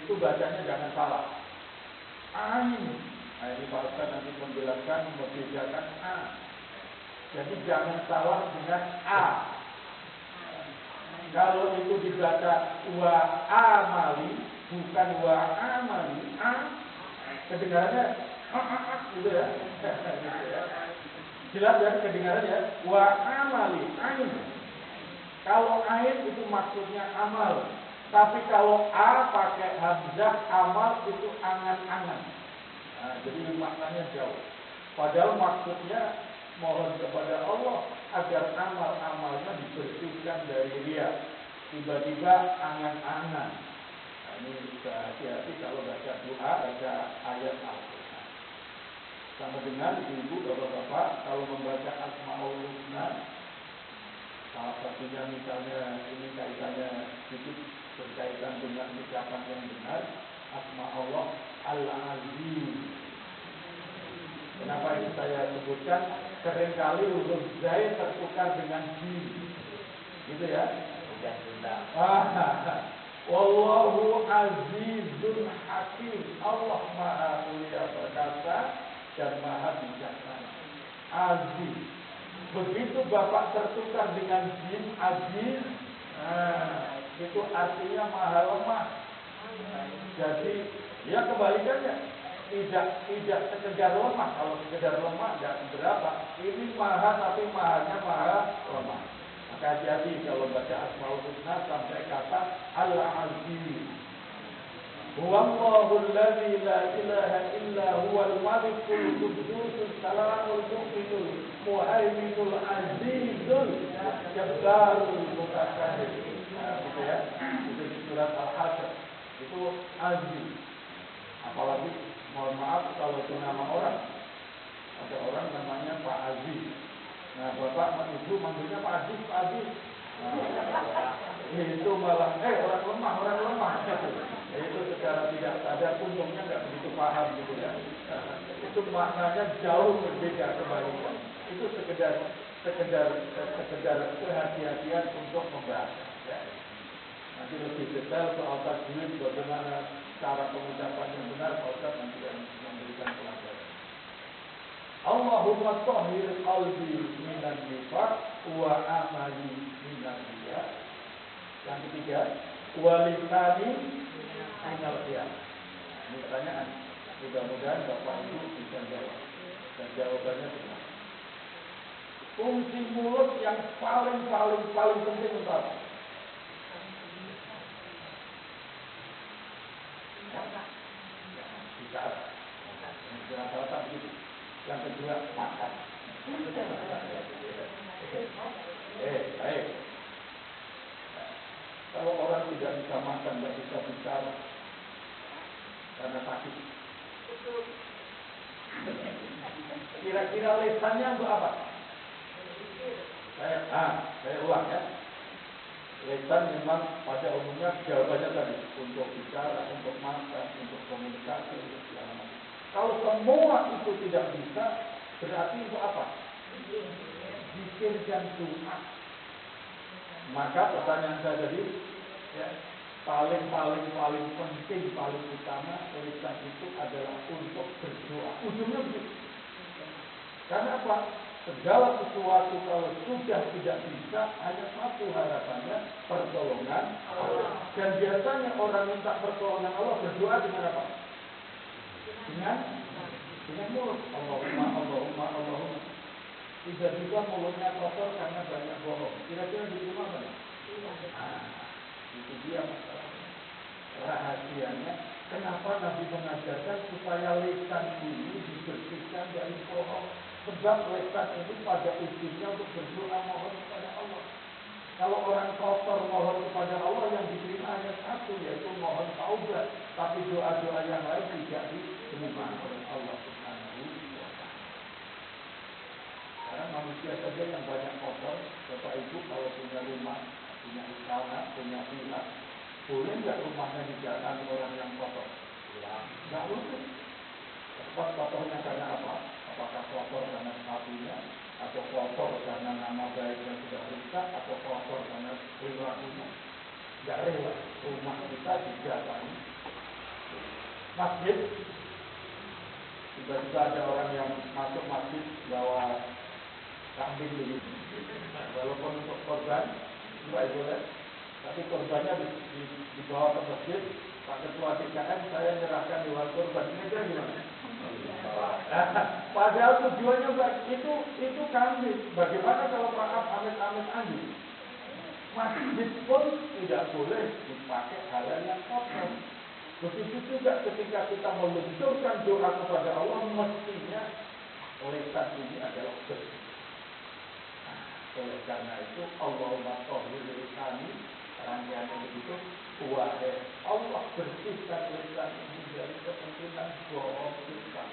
itu bacanya jangan salah. Ain, nah ini Pak Ustaz nanti menjelaskan, membedakan a. Jadi jangan salah dengan a. Kalau itu dibaca wa amali, bukan wa amali, kedengarannya gitu ya. Jelas ya kedengarannya wa amali, ain. Kalau ain itu maksudnya amal, tapi kalau a pakai hamzah amal itu angan-angan. Nah, jadi maknanya jauh. Padahal maksudnya mohon kepada Allah agar amal-amalnya dibersihkan dari riya. Tiba-tiba angan-angan. Nah, ini hati-hati kalau baca doa, baca ayat Al-Quran. Sama dengan ibu, bapak-bapak, kalau membaca Asmaul Husna, salah satunya misalnya ini kaitannya sedikit berkaitan dengan ucapan yang benar, Asma Allah Al-Aziz. Kenapa ini saya sebutkan? Seringkali huruf zai tertukar dengan jim, gitu ya. Wallahu azizun hakim. Allah maha mulia perkasa dan maha bijaksana. Aziz. Begitu bapak tertukar dengan jim aziz, itu artinya maha lemah. Jadi ya kebalikannya. Tidak sekedar lemah. Kalau sekedar lemah tidak berapa. Ini maha tapi mahanya maha lemah. Maka hati-hati kalau baca Asmaul Husna sampai kata Al-Aziz. Huwallahul ladzi la ilaha illa huwal malikul qudusus salamul mu'minul muhaiminul azizul jabbarul mutakabbir. Nah, gitu ya. Itu di surat Al-Hasyr. Itu Aziz. Apalagi mohon maaf kalau itu nama orang. Ada orang namanya Pak Aziz. Nah, bapak ibu manggilnya Pak Aziz, Pak Aziz. Nah, itu malah orang lemah. Itu secara tidak sadar untungnya nggak begitu paham gitu ya. Itu maknanya jauh berbeda kebalikan. Itu sekedar kehati-hatian untuk membahas. Ya. Nanti lebih detail soal tajwid bagaimana cara pengucapan yang benar, Pak Ustaz nanti yang memberikan pelajaran. Allahumma tahhir qalbi minan nifaq wa amali minan riya. Yang ketiga, wa lisani minal khiyam. Ini pertanyaan. Mudah-mudahan Bapak Ibu bisa jawab. Dan jawabannya benar. Fungsi mulut yang paling penting untuk apa? Yang kedua makan. kalau orang tidak bisa makan, tidak bisa bicara karena sakit. Kira-kira lesannya untuk apa? Saya ulang ya. Lesan memang pada umumnya jawabannya tadi untuk bicara, untuk makan, untuk komunikasi, untuk segala macam. Kalau semua itu tidak bisa, berarti itu apa? Zikir dan doa. Maka pertanyaan saya tadi, ya, paling penting, paling utama lisan itu adalah untuk berdoa. Ujungnya begitu. Karena apa? Segala sesuatu kalau sudah tidak bisa, hanya satu harapannya, pertolongan Allah. Dan biasanya orang minta pertolongan Allah berdoa dengan apa? Dengan mulut. Allahumma. Tiba-tiba mulutnya kotor karena banyak bohong. Kira-kira diterima apa? Itu dia masalahnya. Rahasianya, kenapa Nabi mengajarkan supaya lisan ini dibersihkan dari bohong? Sebab lisan ini pada ujungnya untuk berdoa mohon kepada Allah. Kalau orang kotor mohon kepada Allah, yang diterima hanya satu, yaitu mohon taubat. Tapi doa-doa yang lain tidak diterima oleh Allah Subhanahu wa Ta'ala. Karena manusia saja yang banyak kotor. Bapak Ibu kalau punya rumah, punya usaha, punya villa, boleh nggak rumahnya dijalan orang yang kotor? Nggak boleh. Sebab kotornya karena apa? Apakah kotor karena sepatunya, atau kotor karena nama baiknya sudah rusak, atau kotor karena perilakunya? Nggak rela rumah kita dijalani. Masjid, tiba-tiba ada orang yang masuk masjid bawa kambing begitu. Walaupun untuk korban, tidak boleh. Tapi korbannya dibawa ke masjid. Pak Ketua DKM, saya menyerahkan hewan korban. Ini kan gimana? Padahal tujuannya itu kambing. Bagaimana kalau Pak amit-amit anjing? Masjid pun tidak boleh dipakai hal yang kotor. Begitu juga ketika kita meluncurkan doa kepada Allah, mestinya lisan ini adalah bersih. Oleh karena itu, Allahumma tahhir lisani, rangkaiannya begitu, wahai Allah bersihkan lisan ini dari kemungkinan bohong dusta.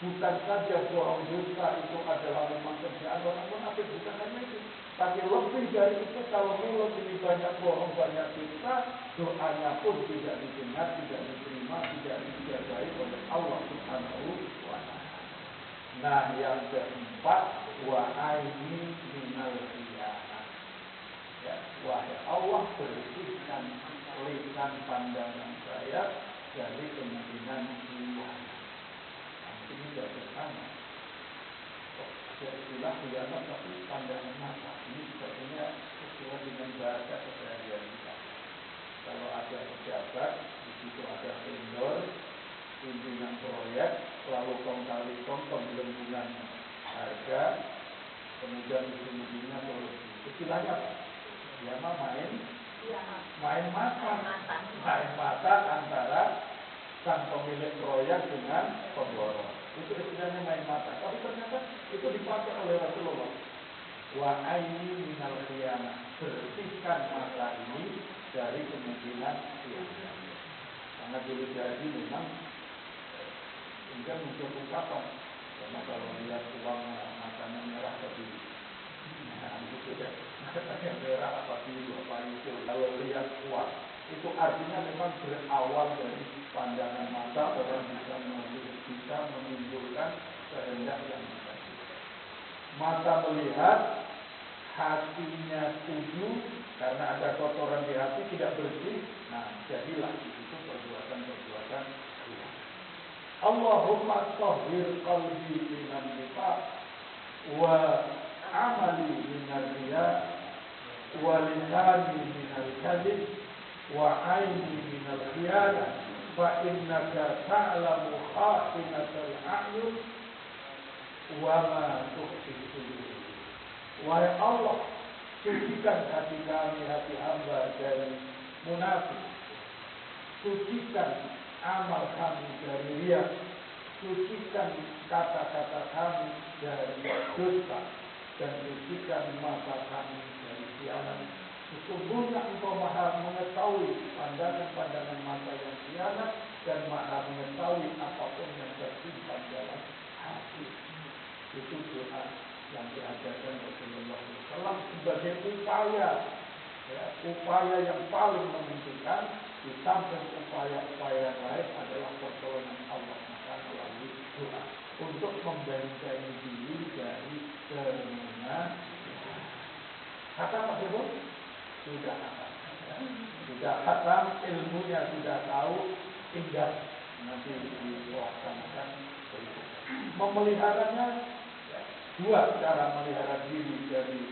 Bukan saja bohong dusta itu adalah memang kerjaan orang munafik, bukan hanya itu. Tapi lebih dari itu, kalau mulut ini banyak bohong, banyak dusta, doanya pun tidak didengar, tidak diterima, tidak dijagai oleh Allah Subhanahu wa Ta'ala. Nah, yang keempat, wa aini minal khiyana. Ya, wahai Allah bersihkan lisan pandangan saya dari kemungkinan khianat. Ini sudah bersama. Ada istilah khianat tapi pandangan mata. Ini sepertinya sesuai dengan bahasa keseharian kita. Kalau ada pejabat, di situ ada vendor, pimpinan proyek, lalu kong-kali-kong penggelembungan harga, kemudian ujung-ujungnya korupsi. Istilahnya apa? Ya main mata antara sang pemilik proyek dengan pemborong. Itu istilahnya main mata. Tapi ternyata itu dipakai oleh Rasulullah. Wa aini minal khiyana. Bersihkan mata ini dari kemungkinan khianat. Karena dulu jadi memang hingga muncul ungkapan. Karena kalau lihat uang matanya merah tapi gitu ya. Matanya merah apa biru apa itu. Kalau lihat uang itu artinya memang berawal dari pandangan mata, orang bisa menimbulkan kehendak yang negatif. Mata melihat, hatinya setuju, karena ada kotoran di hati tidak bersih. Nah, jadilah itu perbuatan-perbuatan riya. Allahumma tahhir qalbi minan nifaq wa amali minar riya wa lisani minal kadhib wa aini minal khiyana fa innaka ta'lamu kha'inatal a'yun wa ma tukhfi sudur. Wahai Allah, sucikan hati kami, hati hamba dari munafik. Sucikan amal kami dari riya. Sucikan kata-kata kami dari dosa. Dan sucikan mata kami dari khianat. Sesungguhnya engkau maha mengetahui pandangan-pandangan mata yang khianat dan maha mengetahui apapun yang tersimpan dalam hati. Itu doa yang diajarkan Rasulullah SAW sebagai upaya, ya, upaya yang paling menentukan. Di samping upaya-upaya lain adalah pertolongan Allah melalui doa untuk membentengi diri dari kemunafikan. Kata Pak Ibu sudah khatam, ya. Sudah khatam, ilmunya sudah tahu, tinggal nanti dilaksanakan berikutnya. Memeliharanya dua cara melihara diri dari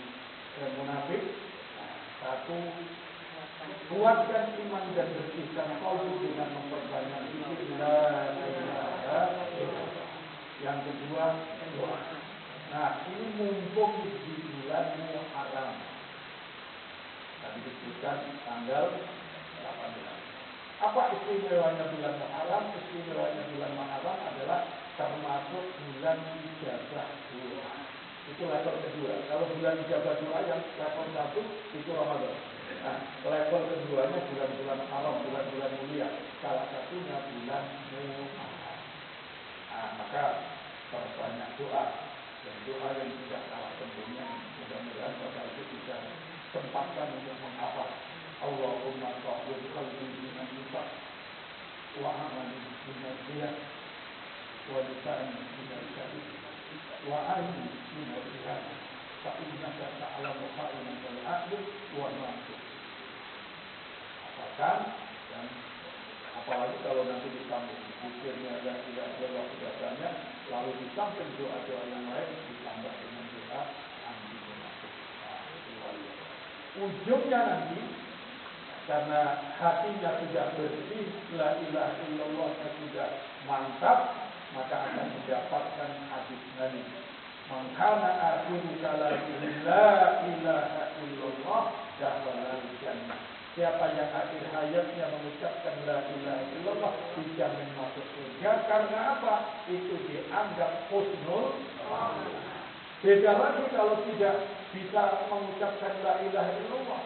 munafik. Satu, kuatkan iman dan bersihkan qalbu dengan memperbanyak zikir la ilaha illallah. Yang kedua, doa. Nah, ini mumpung di bulan Muharram. Tadi disebutkan tanggal 18. Apa istimewanya bulan Muharram? Istimewanya bulan Muharram adalah termasuk bulan ijabah doa. Itu level kedua. Kalau bulan ijabah doa yang level 1 itu Ramadan. Nah, level keduanya bulan-bulan haram, bulan-bulan mulia. Salah satunya bulan Muharram. Nah, maka perbanyak doa. Dan doa yang tidak kalah pentingnya, mudah-mudahan Bapak itu bisa sempatkan untuk menghafal. Allahumma tahhir qalbi minan nifaq wa amali minal riyah wa lisani minal kadhib wa aini minal khiyanah fa innaka ta'lamu kha'inatal a'yun wa ma tukhfi. Hafalkan, dan apalagi kalau nanti disambung zikirnya dan tidak ada sudah banyak, lalu di samping doa-doa yang lain ditambah dengan doa anti munafik. Ujungnya nanti, karena hatinya sudah bersih, la ilaha illallah sudah mantap, maka akan mendapatkan hadis Nabi. Man kana akhiru kalamihi la ilaha illallah dakhala al-jannah. Siapa yang akhir hayatnya mengucapkan la ilaha illallah dijamin masuk surga. Karena apa? Itu dianggap husnul khatimah. Beda lagi kalau tidak bisa mengucapkan la ilaha illallah.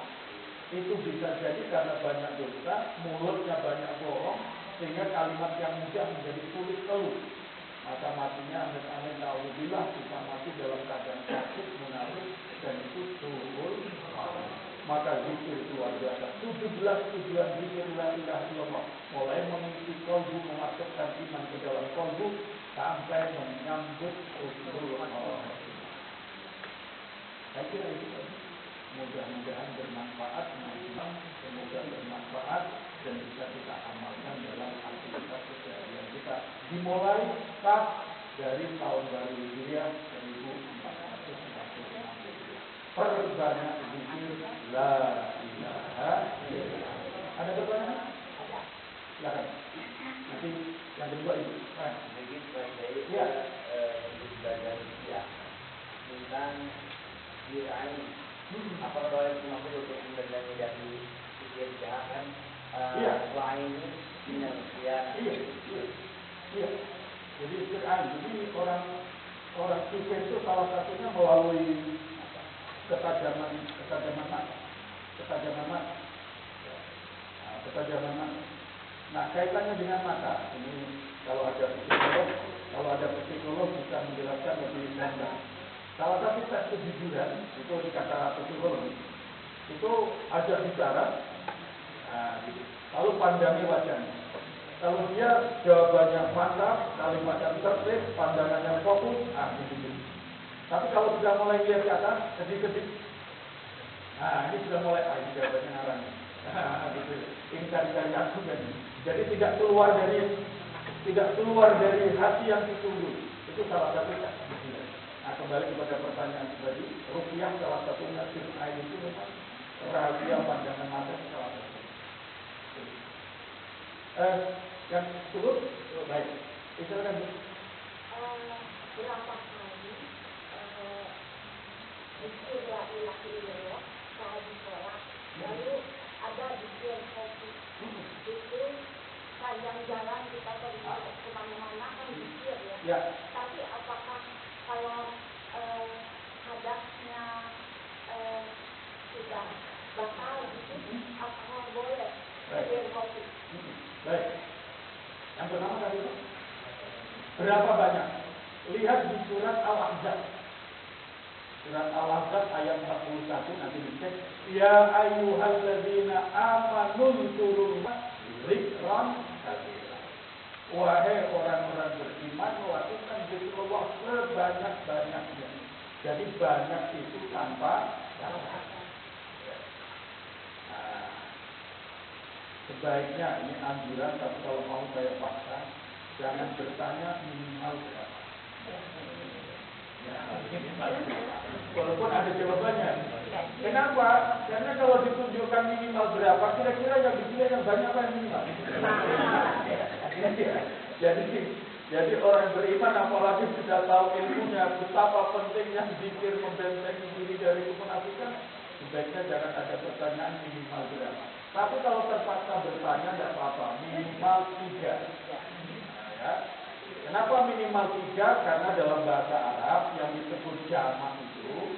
Itu bisa jadi karena banyak dosa, mulutnya banyak bohong, sehingga kalimat yang mudah menjadi sulit keluh. Maka matinya amit-amit naudzubillah bisa mati dalam keadaan sakit, munafik, dan itu suhul. Maka zikir luar biasa. 17 tujuan zikir la ilaha illallah, mulai mengisi kalbu, memasukkan iman ke dalam kalbu, sampai menyambut husnul khatimah. Saya kira itu tadi. Mudah-mudahan bermanfaat, semoga bermanfaat dan bisa kita amalkan dalam aktivitas keseharian kita. Dimulai start dari tahun baru Hijriah 1446. Perbanyak zikir la ilaha illallah. Ada pertanyaan? Silakan. Nanti yang kedua itu. Sedikit saya ya. Belajar ya tentang diraih. Apa boleh mengambil untuk belajar dari zikir jahat lain minal khiyanah. Iya. Jadi zikir jadi orang zikir itu salah satunya melalui ketajaman mata. Nah, kaitannya dengan mata ini kalau ada psikolog bisa menjelaskan lebih gamblang. Salah satu tes kejujuran itu dikata psikolog itu ajak bicara, lalu pandangi wajahnya. Kalau dia jawabannya mantap, kalimatnya tertib, pandangannya fokus, gitu. Tapi kalau sudah mulai lihat ke atas, sedikit, ini sudah mulai, ini jawabannya ngarang. Gitu. Ini cari-cari aku kan. Jadi tidak keluar dari hati yang ditunggu. Itu salah satu tes kejujuran. Nah, kembali kepada pertanyaan tadi, ruqyah salah satunya sir'ain itu memang rahasia pandangan mata salah satu. Yang turut, baik. Silakan. Berapa kali zikir la ilaha illallah saat di sholat, lalu ada zikir kopi, itu panjang jalan kita pergi kemana-mana kan zikir ya. Tapi apakah kalau hadasnya sudah batal gitu, apakah boleh bikin kopi? Baik. Yang pertama tadi itu berapa banyak? Lihat di surat Al-Ahzab. Surat Al-Ahzab ayat 41 nanti dicek. Ya ayyuhalladzina amanu dzkurullaha dzikran katsira. Wahai orang-orang beriman, lakukan zikrullah sebanyak-banyaknya. Jadi banyak itu tanpa batas. Nah, sebaiknya ini anjuran, tapi kalau mau saya paksa, jangan bertanya minimal berapa. Ya, walaupun ada jawabannya. Kenapa? Karena kalau ditunjukkan minimal berapa, kira-kira yang dipilih yang banyak apa yang minimal? Jadi orang beriman apalagi sudah tahu ilmunya betapa pentingnya zikir membentengi diri dari kemunafikan, sebaiknya jangan ada pertanyaan minimal berapa. Tapi kalau terpaksa bertanya tidak apa-apa, minimal 3. Nah, ya. Kenapa minimal 3? Karena dalam bahasa Arab yang disebut jamak itu,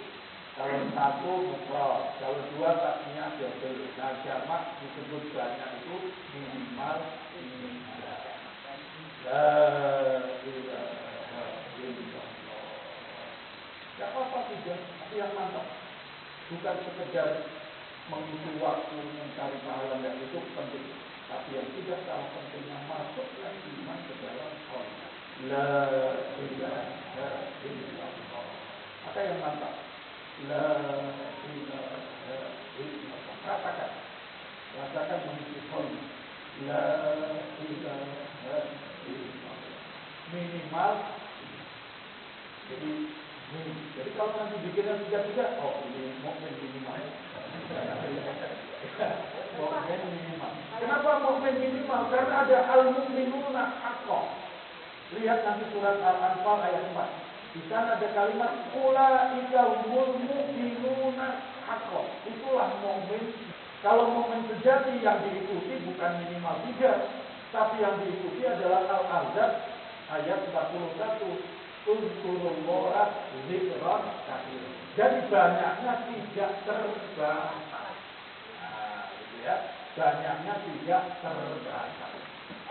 kalau 1 mufrad, kalau 2 tasniyah double. Nah, jamak disebut banyak itu minimal 3. La ilaha illallah. Tidak apa-apa 3, tapi yang mantap. Bukan sekedar mengisi waktu mencari pahala, yang itu penting. Tapi yang tidak kalah pentingnya masuklah iman ke dalam qalbi. La ilaha illallah. Apa yang mantap? La ilaha illallah. Rasakan mengisi qalbi. La ilaha illallah. Minimal. Jadi kalau nanti bikinnya 3, oh ini mukmin minimal. Mukmin minimal. Kenapa mukmin minimal? Karena ada al-mu'minuna haqqan. Lihat nanti surat Al-Anfal ayat 4. Di sana ada kalimat ulaika humul mu'minuna haqqan. Itulah mukmin. Kalau mukmin sejati yang diikuti bukan minimal 3, tapi yang diikuti adalah Al-Ahzab ayat 41. Uzkurullaha dzikran katsira. Jadi banyaknya tidak terbatas. Nah, gitu ya. Banyaknya tidak terbatas.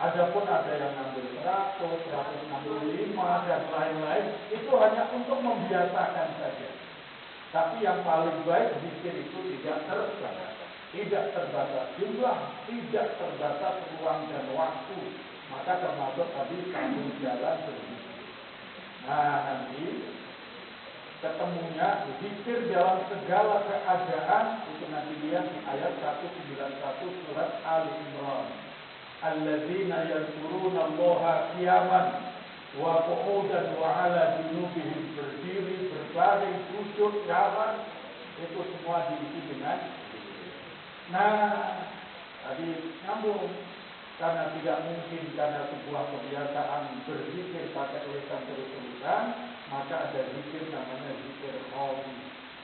Adapun ada yang ngambil 100, 165 dan lain-lain, itu hanya untuk membiasakan saja. Tapi yang paling baik zikir itu tidak terbatas. Tidak terbatas jumlah, tidak terbatas ruang dan waktu. Maka termasuk tadi sambil jalan berzikir. Nah, nanti ketemunya zikir dalam segala keadaan itu nanti lihat di ayat 191 surat Al-Imran. Alladzina yadhkuruna Allaha qiyaman wa qu'udan wa 'ala junubihim, berdiri, berbaring, sujud, jalan, itu semua diisi dengan. Nah, tadi nyambung. Karena tidak mungkin karena sebuah kebiasaan berzikir pakai lisan terus-terusan, maka ada zikir namanya zikir khafi,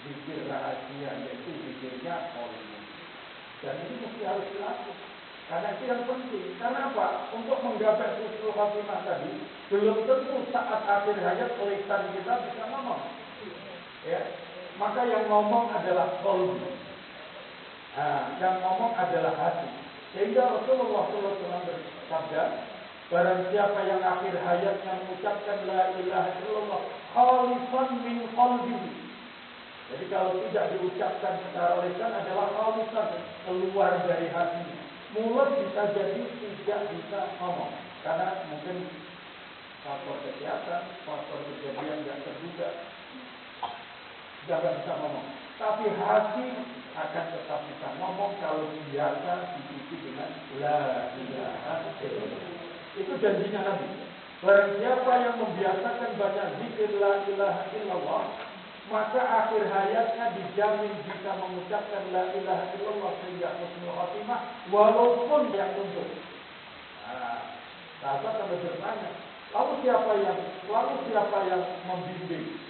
zikir rahasia, yaitu zikirnya khafi. Dan ini mesti harus dilakukan. Karena itu yang penting. Karena apa? Untuk menggapai husnul khatimah tadi, belum tentu saat akhir hayat lisan kita bisa ngomong. Ya, maka yang ngomong adalah qalbi. Nah, yang ngomong adalah hati. Sehingga Rasulullah SAW bersabda, barang siapa yang akhir hayatnya mengucapkan la ilaha illallah khalisan min qalbihi. Jadi kalau tidak diucapkan secara lisan adalah khalisan, keluar dari hati. Mulut bisa jadi tidak bisa ngomong, karena mungkin faktor kesehatan, faktor kejadian yang terduga, tidak bisa ngomong. Tapi hati akan tetap bisa ngomong kalau biasa diisi dengan la ilaha illallah. Itu janjinya Nabi. Barang siapa yang membiasakan banyak zikir la ilaha illallah, maka akhir hayatnya dijamin bisa mengucapkan la ilaha illallah sehingga husnul khatimah walaupun yang tunduk. Nah, sahabat sampai bertanya, lalu siapa yang membimbing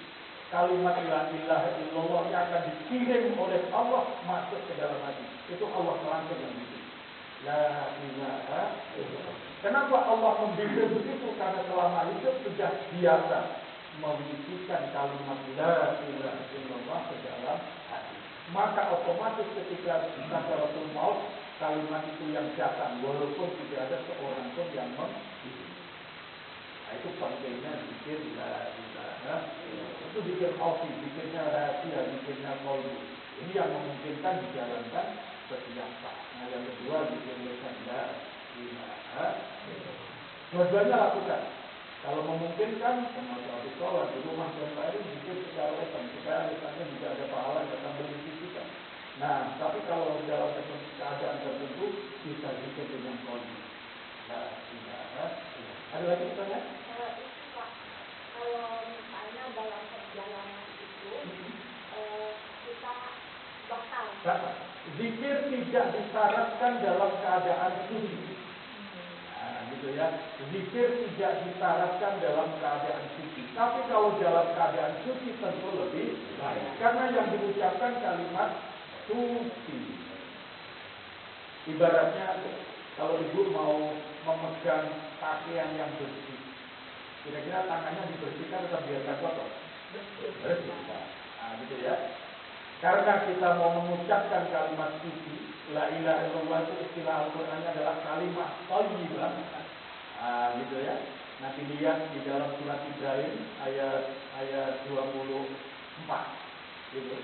kalimat la ilaha illallah yang akan dikirim oleh Allah masuk ke dalam hati? Itu Allah langsung yang bimbing. La ilaha illallah. Kenapa Allah membimbing begitu? Karena selama hidup sudah biasa membisikkan kalimat la ilaha illallah ke dalam hati. maka otomatis ketika sakaratul maut kalimat itu yang datang, walaupun tidak ada seorang pun yang menghibur. Nah, itu pentingnya zikir la ilaha illallah. Itu zikir khafi, zikirnya rahasia, zikirnya qauli. Ini yang memungkinkan dijalankan setiap saat. Nah, yang kedua zikir lisan la ilaha illallah. Dua-duanya lakukan. Kalau memungkinkan, termasuk habis sholat di rumah dan lain, zikir secara lisan, supaya lisannya juga ada pahala yang akan berisisikan. Nah, tapi kalau dalam keadaan tertentu bisa zikir dengan qauli. La ilaha illallah. Ada lagi pertanyaan? Itu Pak, kalau misalnya dalam perjalanan itu kita bakal. Zikir tidak disyaratkan dalam keadaan suci. Nah, gitu ya. Zikir tidak disyaratkan dalam keadaan suci. Tapi kalau dalam keadaan suci tentu lebih baik. Karena yang diucapkan kalimat suci. Ibaratnya kalau ibu mau memegang pakaian yang bersih, kira-kira tangannya dibersihkan atau biarkan kotor? Bersih. Nah, gitu ya. Karena kita mau mengucapkan kalimat suci, la ilaha illallah itu istilah Al-Qur'annya adalah kalimat thayyibah. Nah, gitu ya. Nanti lihat di dalam surat Ibrahim ayat 24. Gitu.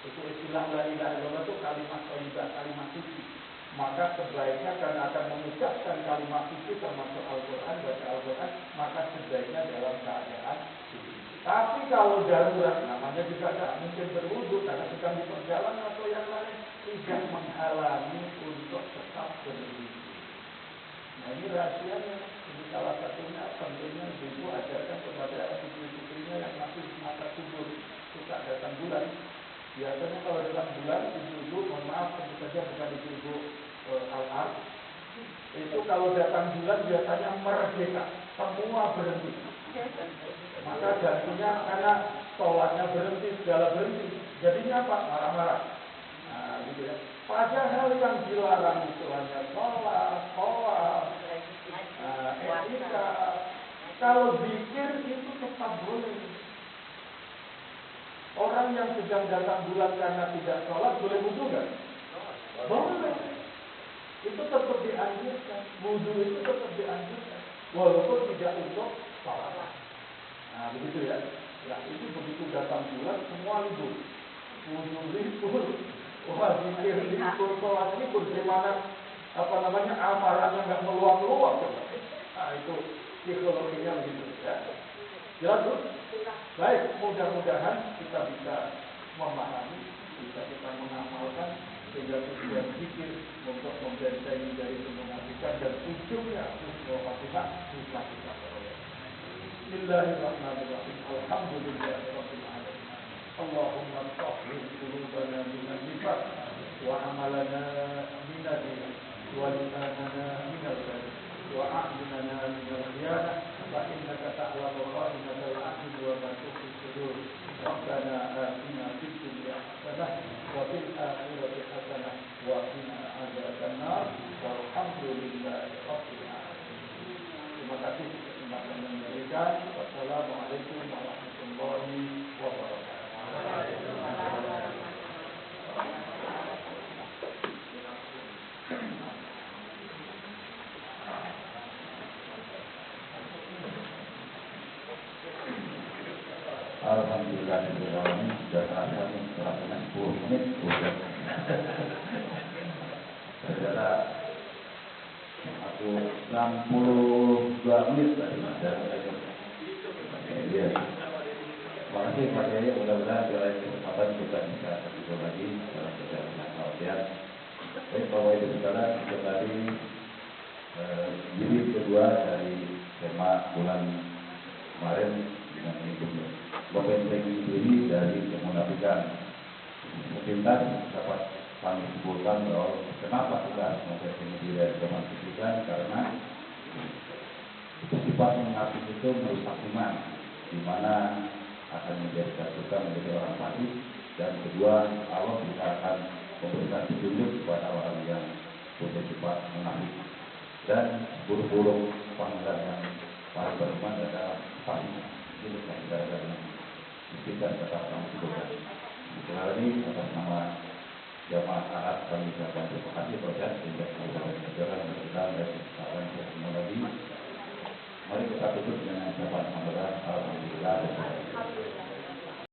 Itu istilah la ilaha illallah itu kalimat thayyibah, kalimat suci. Maka sebaiknya karena akan mengucapkan kalimat suci termasuk Al-Quran, baca Al-Quran, maka sebaiknya dalam keadaan suci. Tapi kalau darurat, namanya juga tidak mungkin berwudu karena sedang di perjalanan atau yang lain, tidak menghalangi untuk tetap berwudu. Nah, ini rahasianya. Ini salah satunya pentingnya ibu ajarkan kepada putri-putrinya yang masih masa subur, suka datang bulan. Biasanya kalau datang bulan, ibu-ibu, mohon maaf, tentu saja bukan ibu-ibu al-ar, itu kalau datang bulan biasanya merdeka, semua berhenti. Maka gantinya karena sholatnya berhenti, segala berhenti. Jadinya apa? Marah-marah. Nah, gitu ya. Padahal yang dilarang itu hanya sholat, etika. Kalau zikir itu tetap boleh. Orang yang sedang datang bulan karena tidak sholat boleh wudu nggak? Boleh. Itu tetap dianjurkan. Wudu itu tetap dianjurkan, walaupun tidak untuk sholat. Nah, begitu ya. Ya, itu begitu datang bulan semua libur. Wudu libur, wah zikir libur, sholat libur. Gimana amarahnya nggak meluap-luap. Nah, itu psikologinya begitu ya. Jelas tuh? Baik, mudah-mudahan kita bisa memahami, bisa kita mengamalkan sehingga tujuan zikir untuk membentengi dari kemunafikan dan ujungnya husnul khatimah bisa kita peroleh. Bismillahirrahmanirrahim. Alhamdulillahirabbil alamin. Allahumma tahhir qulubana minan nifaq wa amalana minal riya wa lisanana minal kadhib wa a'yunana minal khiyanah fa innaka ta'lamu kha'inatal a'yun wa ma tukhfi sudur. Rabbana atina fid dunya hasanah wa fil akhirati hasanah wa qina adzabannar. Walhamdulillahi rabbil alamin. Terima kasih kesempatan yang diberikan. Wassalamualaikum warahmatullahi wabarakatuh. Alhamdulillah sudah terasa terasa 10 menit sudah. Ternyata aku 62 menit tadi Iya. Terima kasih Pak Kiai. Mudah-mudahan di lain kesempatan kita bisa berjumpa lagi dalam perjalanan latihan. Baik Bapak Ibu Saudara, itu tadi jilid kedua dari tema bulan kemarin dengan ini. Membentengi diri dari kemunafikan. Sepintas dapat kami simpulkan bahwa kenapa kita harus membentengi diri dari kemunafikan, karena sifat munafik itu merusak iman, di mana akan menjadikan kita menjadi orang fasik, dan kedua Allah bisa akan memberikan petunjuk kepada orang yang punya sifat munafik. Dan buruk-buruk panggilan yang paling beriman adalah fasik. Ini bukan gara-gara kita tetap kami sebutkan. Sekali lagi atas nama Jamaah saat kami ucapkan terima kasih kepada sehingga kita berjalan berjalan dan kesempatan semua lagi. Mari kita tutup dengan ucapan hamdalah. Alhamdulillah.